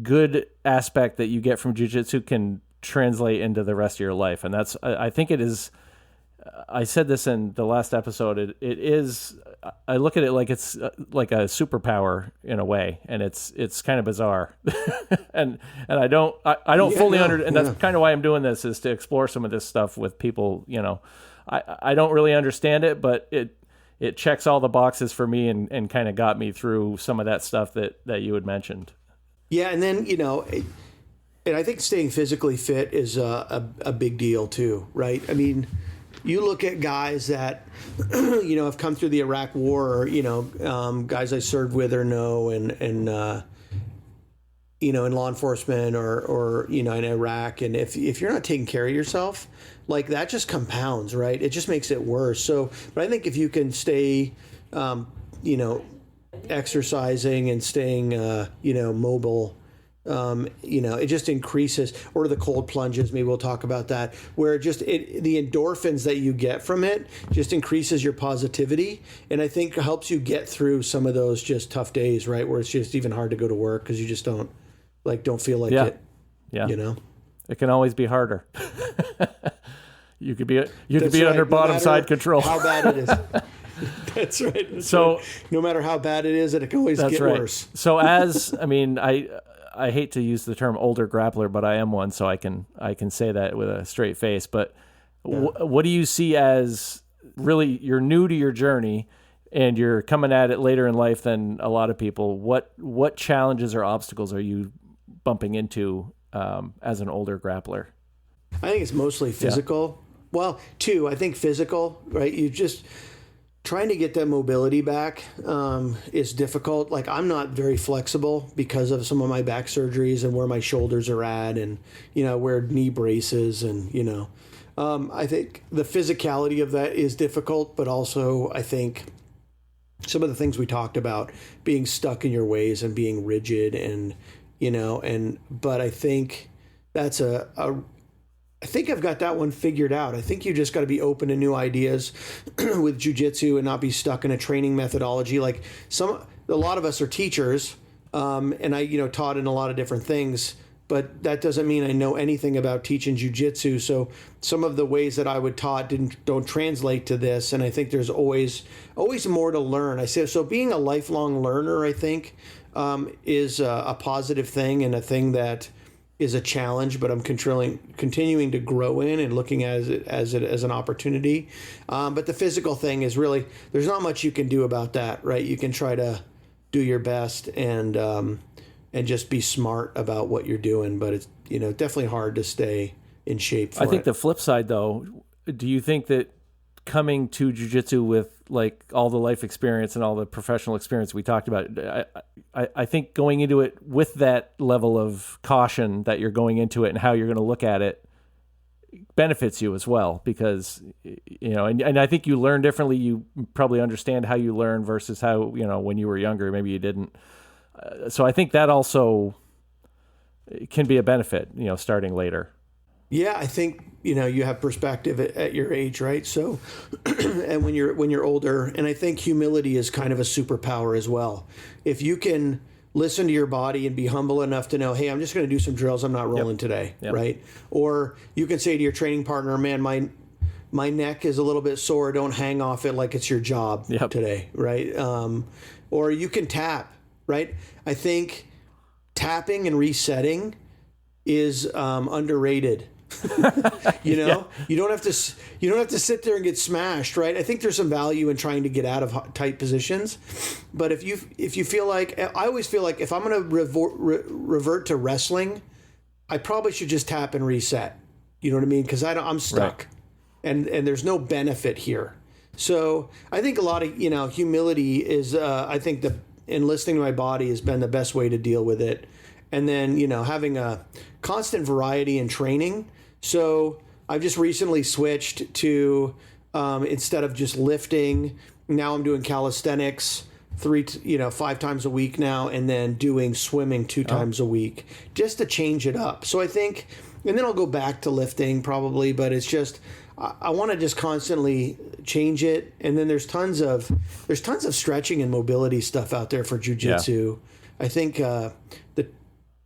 good aspect that you get from jiu-jitsu can translate into the rest of your life. And that's, I think it is, I said this in the last episode, it is, I look at it like it's like a superpower in a way, and it's kind of bizarre. and I don't fully understand. And that's kind of why I'm doing this, is to explore some of this stuff with people. I don't really understand it, but it checks all the boxes for me and kind of got me through some of that stuff that you had mentioned. Yeah. And then, and I think staying physically fit is a big deal too, right? I mean, you look at guys that, have come through the Iraq War, or, guys I served with or know, and in law enforcement or in Iraq. And if you're not taking care of yourself, like that just compounds, right? It just makes it worse. So, but I think if you can stay, exercising and staying, mobile, it just increases, or the cold plunges, maybe we'll talk about that, where the endorphins that you get from it just increases your positivity. And I think helps you get through some of those just tough days, right? Where it's just even hard to go to work because you just don't like don't feel like Yeah. it. Yeah. You know, It can always be harder. You could be That's under right. No bottom matter side control. how bad it is. That's right. That's So- right. No matter how bad it is, it can always That's get right. worse. So I hate to use the term older grappler, but I am one, so I can say that with a straight face. But what do you see as really, you're new to your journey and you're coming at it later in life than a lot of people. What challenges or obstacles are you bumping into as an older grappler? I think it's mostly physical. Well, two, I think physical, right? You just trying to get that mobility back is difficult. Like I'm not very flexible because of some of my back surgeries and where my shoulders are at, and wear knee braces, and I think the physicality of that is difficult, but also I think some of the things we talked about, being stuck in your ways and being rigid, and but I think that's I think I've got that one figured out. I think you just got to be open to new ideas with jiu-jitsu and not be stuck in a training methodology. Like a lot of us are teachers, and I taught in a lot of different things, but that doesn't mean I know anything about teaching jiu-jitsu. So some of the ways that I would taught don't translate to this, and I think there's always more to learn. I say so. Being a lifelong learner, I think, is a positive thing, and a thing that is a challenge, but I'm continuing to grow in and looking at it as an opportunity. But the physical thing is really, there's not much you can do about that, right? You can try to do your best and just be smart about what you're doing, but it's definitely hard to stay in shape for I think it. the flip side, though, do you think that coming to jiu-jitsu with like all the life experience and all the professional experience we talked about, I think going into it with that level of caution that you're going into it and how you're going to look at it benefits you as well, because and I think you learn differently. You probably understand how you learn versus how when you were younger maybe you didn't. So I think that also can be a benefit, starting later. Yeah, I think you have perspective at your age, right? So, and when you're older, and I think humility is kind of a superpower as well. If you can listen to your body and be humble enough to know, hey, I'm just going to do some drills, I'm not rolling today, right? Or you can say to your training partner, man, my neck is a little bit sore, don't hang off it like it's your job today, right? Or you can tap, right? I think tapping and resetting is underrated. You don't have to sit there and get smashed, right? I think there's some value in trying to get out of tight positions, but if you feel like, I always feel like if I'm going to revert to wrestling, I probably should just tap and reset. You know what I mean? Because I'm stuck, right. and there's no benefit here. So I think a lot of humility is I think and listening to my body has been the best way to deal with it, and then having a constant variety in training. So I've just recently switched to instead of just lifting, now I'm doing calisthenics 5 times a week now, and then doing swimming 2 times a week, just to change it up. So I think, and then I'll go back to lifting probably, but it's just I want to just constantly change it. And then there's tons of stretching and mobility stuff out there for jiu-jitsu. Yeah. I think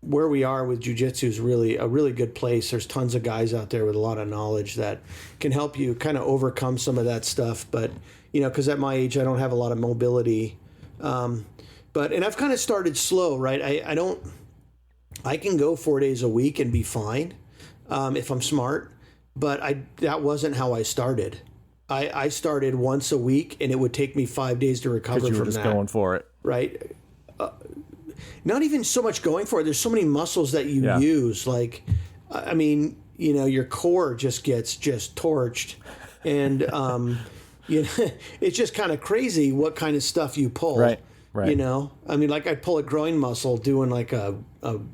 where we are with jiu-jitsu is really a really good place. There's tons of guys out there with a lot of knowledge that can help you kind of overcome some of that stuff. But, because at my age, I don't have a lot of mobility. And I've kind of started slow, right? I can go 4 days a week and be fine if I'm smart, but that wasn't how I started. I started once a week, and it would take me 5 days to recover from that. 'Cause you were just going for it. Right? Not even so much going for it. There's so many muscles that you use. Like, I mean, your core just gets torched, and it's just kind of crazy what kind of stuff you pull. Right. I mean, like I pull a groin muscle doing like a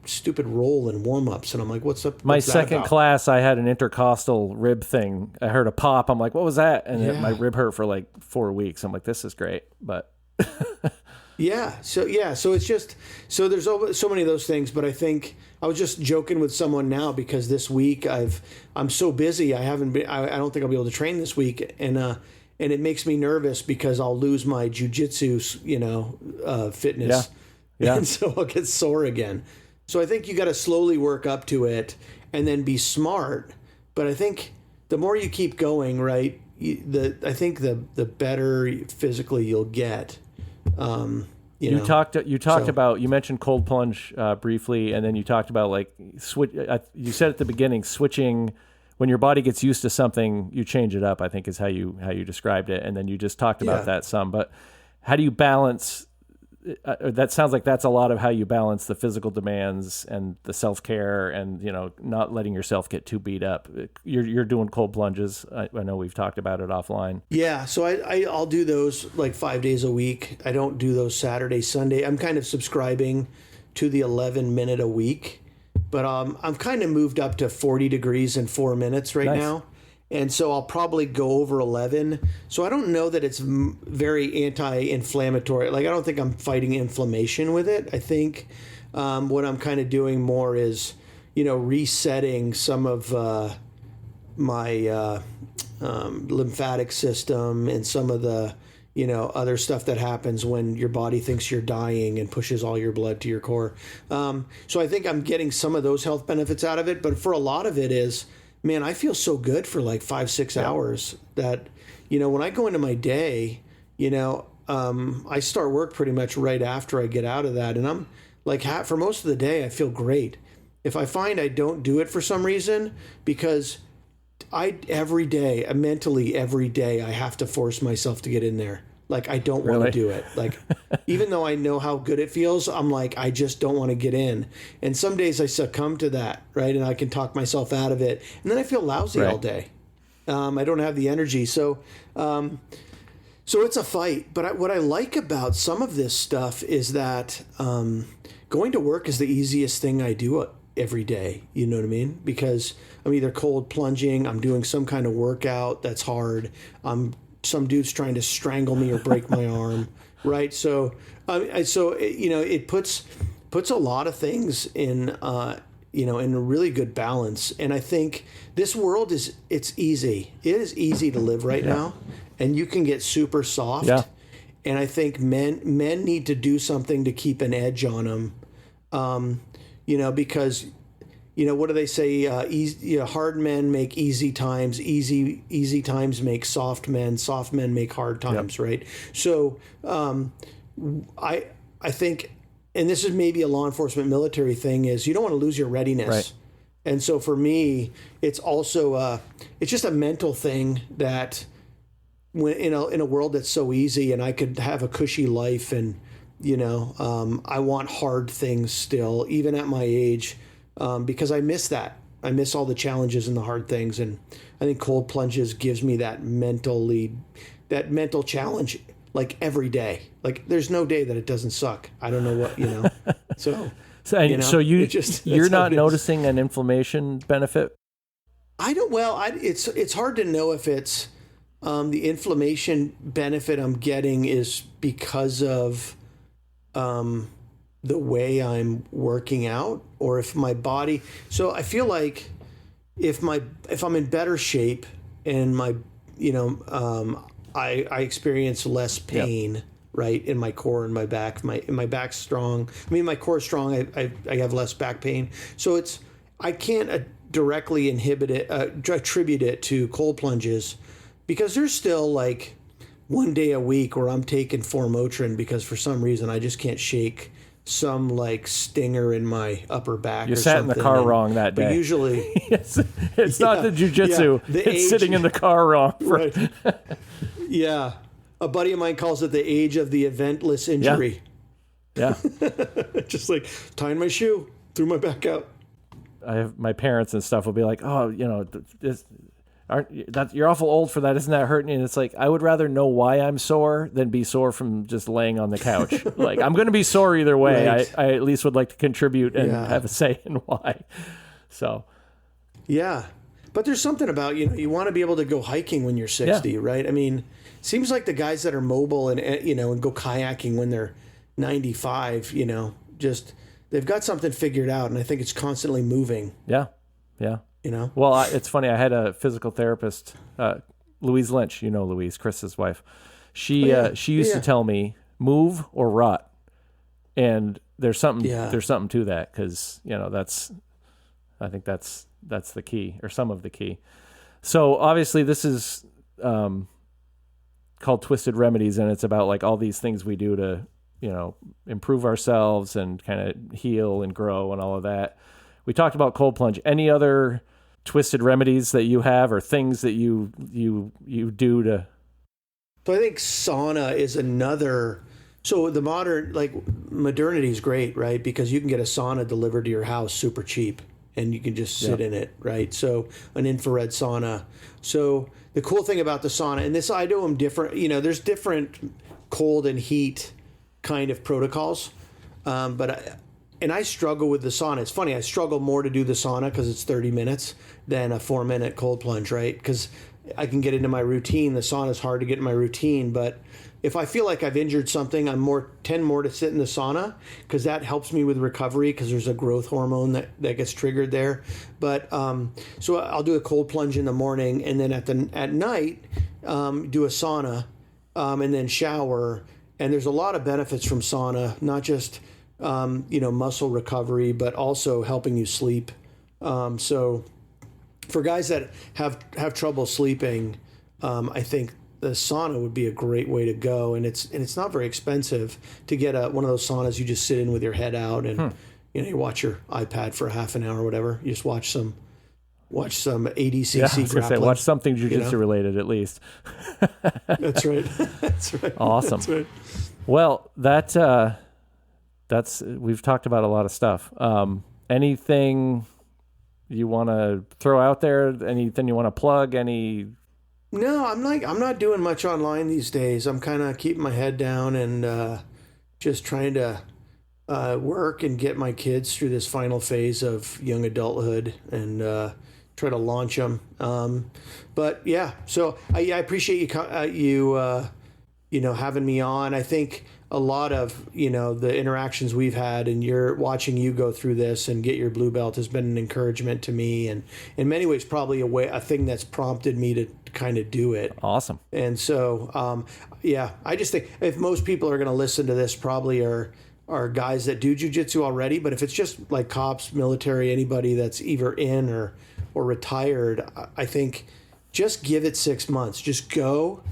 stupid roll in warm-ups, and I'm like, what's up? My second class, I had an intercostal rib thing. I heard a pop. I'm like, what was that? And my rib hurt for like 4 weeks. I'm like, this is great, but. So it's just, so there's so many of those things, but I think I was just joking with someone now because this week I'm so busy. I don't think I'll be able to train this week. And it makes me nervous because I'll lose my jiu-jitsu, fitness. Yeah. And so I'll get sore again. So I think you got to slowly work up to it and then be smart. But I think the more you keep going, right, I think the better physically you'll get. You talked about, you mentioned cold plunge briefly, and then you talked about like you said at the beginning, switching when your body gets used to something, you change it up, I think is how you described it. And then you just talked about that some, but how do you balance that? Sounds like that's a lot of how you balance the physical demands and the self-care and, not letting yourself get too beat up. You're doing cold plunges. I know we've talked about it offline. Yeah. So I'll do those like 5 days a week. I don't do those Saturday, Sunday. I'm kind of subscribing to the 11-minute a week, but I'm kind of moved up to 40 degrees in 4 minutes right now. And so I'll probably go over 11. So I don't know that it's very anti-inflammatory. Like, I don't think I'm fighting inflammation with it. I think what I'm kind of doing more is, resetting some of my lymphatic system and some of the, other stuff that happens when your body thinks you're dying and pushes all your blood to your core. So I think I'm getting some of those health benefits out of it. But for a lot of it is, man, I feel so good for like 5-6 hours that, when I go into my day, I start work pretty much right after I get out of that. And I'm like, for most of the day, I feel great. If I find I don't do it for some reason, because every day, mentally every day, I have to force myself to get in there. Like, I don't want to do it. Like, even though I know how good it feels, I'm like, I just don't want to get in. And some days I succumb to that, right? And I can talk myself out of it. And then I feel lousy all day. I don't have the energy. So it's a fight. But what I like about some of this stuff is that going to work is the easiest thing I do every day. You know what I mean? Because I'm either cold plunging, I'm doing some kind of workout that's hard, some dude's trying to strangle me or break my arm, right? So, it puts a lot of things in, in a really good balance. And I think this world it's easy. It is easy to live right now, and you can get super soft. Yeah. And I think men need to do something to keep an edge on them, because. What do they say? Hard men make easy times. Easy times make soft men. Soft men make hard times. Yep. Right. So I think, and this is maybe a law enforcement military thing, is you don't want to lose your readiness. Right. And so for me, it's also it's just a mental thing that when in a world that's so easy, and I could have a cushy life, and I want hard things still, even at my age. Because I miss that. I miss all the challenges and the hard things. And I think cold plunges gives me that mental challenge, like every day. Like, there's no day that it doesn't suck. I don't know what, So you're not noticing an inflammation benefit? I don't, it's hard to know if it's, the inflammation benefit I'm getting is because of, the way I'm working out, or if my body. So I feel like if I'm in better shape and my, I experience less pain, right, in my core and my back. My back's strong. I mean, my core's strong. I have less back pain. So I can't directly attribute it to cold plunges, because there's still like one day a week where I'm taking 4 Motrin because for some reason I just can't shake some like stinger in my upper back. You sat in the car wrong that day. But usually it's not the jiu-jitsu. It's sitting in the car wrong. Right. Yeah. A buddy of mine calls it the age of the eventless injury. Yeah. Just like tying my shoe, threw my back out. I have my parents and stuff will be like, oh, you're awful old for that. Isn't that hurting you? And it's like, I would rather know why I'm sore than be sore from just laying on the couch. Like, I'm going to be sore either way. Right. I at least would like to contribute and have a say in why. So, yeah. But there's something about, you want to be able to go hiking when you're 60, right? I mean, seems like the guys that are mobile and go kayaking when they're 95, just they've got something figured out, and I think it's constantly moving. Yeah. Well, it's funny. I had a physical therapist, Louise Lynch. Louise, Chris's wife. She used to tell me, move or rot. And there's something to that, because I think that's the key, or some of the key. So obviously this is called Twisted Remedies, and it's about like all these things we do to, improve ourselves and kind of heal and grow and all of that. We talked about cold plunge. Any other twisted remedies that you have, or things that you do to? So I think sauna is another. So the modernity is great, right? Because you can get a sauna delivered to your house super cheap, and you can just sit in it, right? So an infrared sauna. So the cool thing about the sauna, and I do them different. There's different cold and heat kind of protocols, but I struggle with the sauna. It's funny, I struggle more to do the sauna because it's 30 minutes than a 4-minute cold plunge, right? Because I can get into my routine. The sauna is hard to get in my routine, but if I feel like I've injured something, tend more to sit in the sauna, because that helps me with recovery, because there's a growth hormone that gets triggered there. But so I'll do a cold plunge in the morning, and then at night do a sauna, and then shower. And there's a lot of benefits from sauna, not just muscle recovery, but also helping you sleep. So for guys that have trouble sleeping, I think the sauna would be a great way to go, and it's not very expensive to get one of those saunas. You just sit in with your head out, and you watch your iPad for a half an hour or whatever. You just watch some ADCC grappling. Watch something jiu-jitsu related at least. That's right. That's right. Awesome. That's right. Well, that's we've talked about a lot of stuff. Anything you want to throw out there? Anything you want to plug? No, I'm not doing much online these days. I'm kind of keeping my head down and just trying to work and get my kids through this final phase of young adulthood and try to launch them. But yeah, so I appreciate you having me on. I think a lot of the interactions we've had, and watching you go through this and get your blue belt, has been an encouragement to me, and in many ways probably a thing that's prompted me to kind of do it. Awesome. And so I just think if most people are going to listen to this, probably are guys that do jiu-jitsu already. But if it's just like cops, military, anybody that's either in or retired, I think just give it 6 months. Just go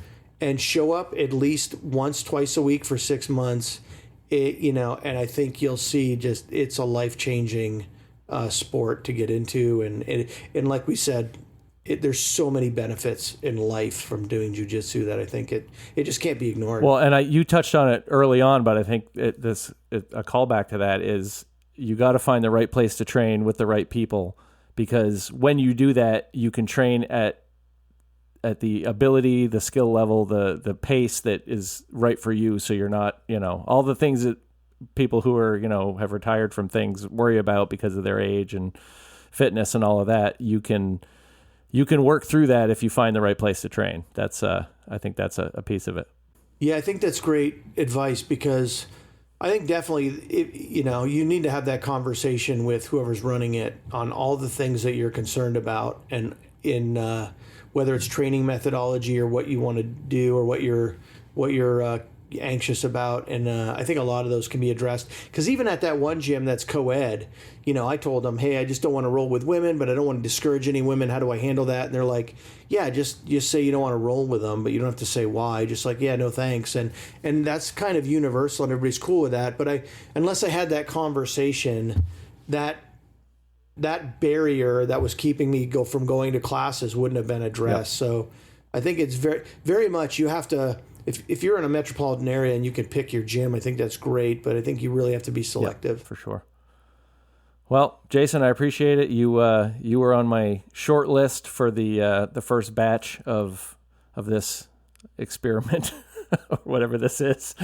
and show up at least once, twice a week for 6 months. And I think you'll see it's a life-changing sport to get into. And like we said, there's so many benefits in life from doing jiu-jitsu that I think it just can't be ignored. Well, and you touched on it early on, but I think a callback to that is you got to find the right place to train with the right people, because when you do that, you can train at the ability, the skill level, the pace that is right for you. So you're not, all the things that people who are, have retired from things worry about because of their age and fitness and all of that. You can work through that if you find the right place to train. That's I think that's a piece of it. Yeah, I think that's great advice, because I think definitely, you need to have that conversation with whoever's running it on all the things that you're concerned about, and in whether it's training methodology or what you want to do or what you're anxious about. And I think a lot of those can be addressed, because even at that one gym that's co-ed, I told them, hey, I just don't want to roll with women, but I don't want to discourage any women. How do I handle that? And they're like, yeah, just say you don't want to roll with them, but you don't have to say why. Just like, yeah, no thanks. And that's kind of universal, and everybody's cool with that. But unless I had that conversation, that barrier that was keeping me from going to classes wouldn't have been addressed. Yep. So I think it's very, very much, you have to, if you're in a metropolitan area and you can pick your gym, I think that's great, but I think you really have to be selective. Yep, for sure. Well, Jassen, I appreciate it. You were on my short list for the first batch of this experiment, or whatever this is.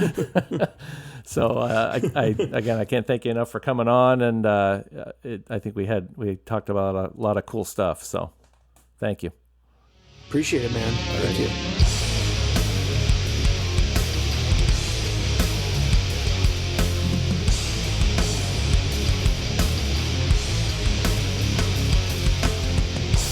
So I can't thank you enough for coming on, and I think we talked about a lot of cool stuff. So thank you. Appreciate it, man. Thank you.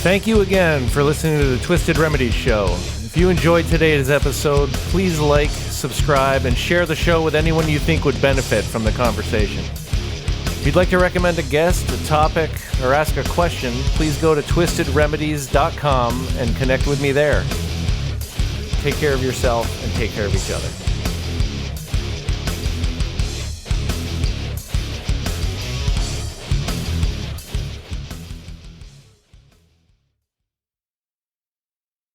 Thank you again for listening to the Twisted Remedies show. If you enjoyed today's episode, please like, subscribe, and share the show with anyone you think would benefit from the conversation. If you'd like to recommend a guest, a topic, or ask a question, please go to twistedremedies.com and connect with me there. Take care of yourself and take care of each other.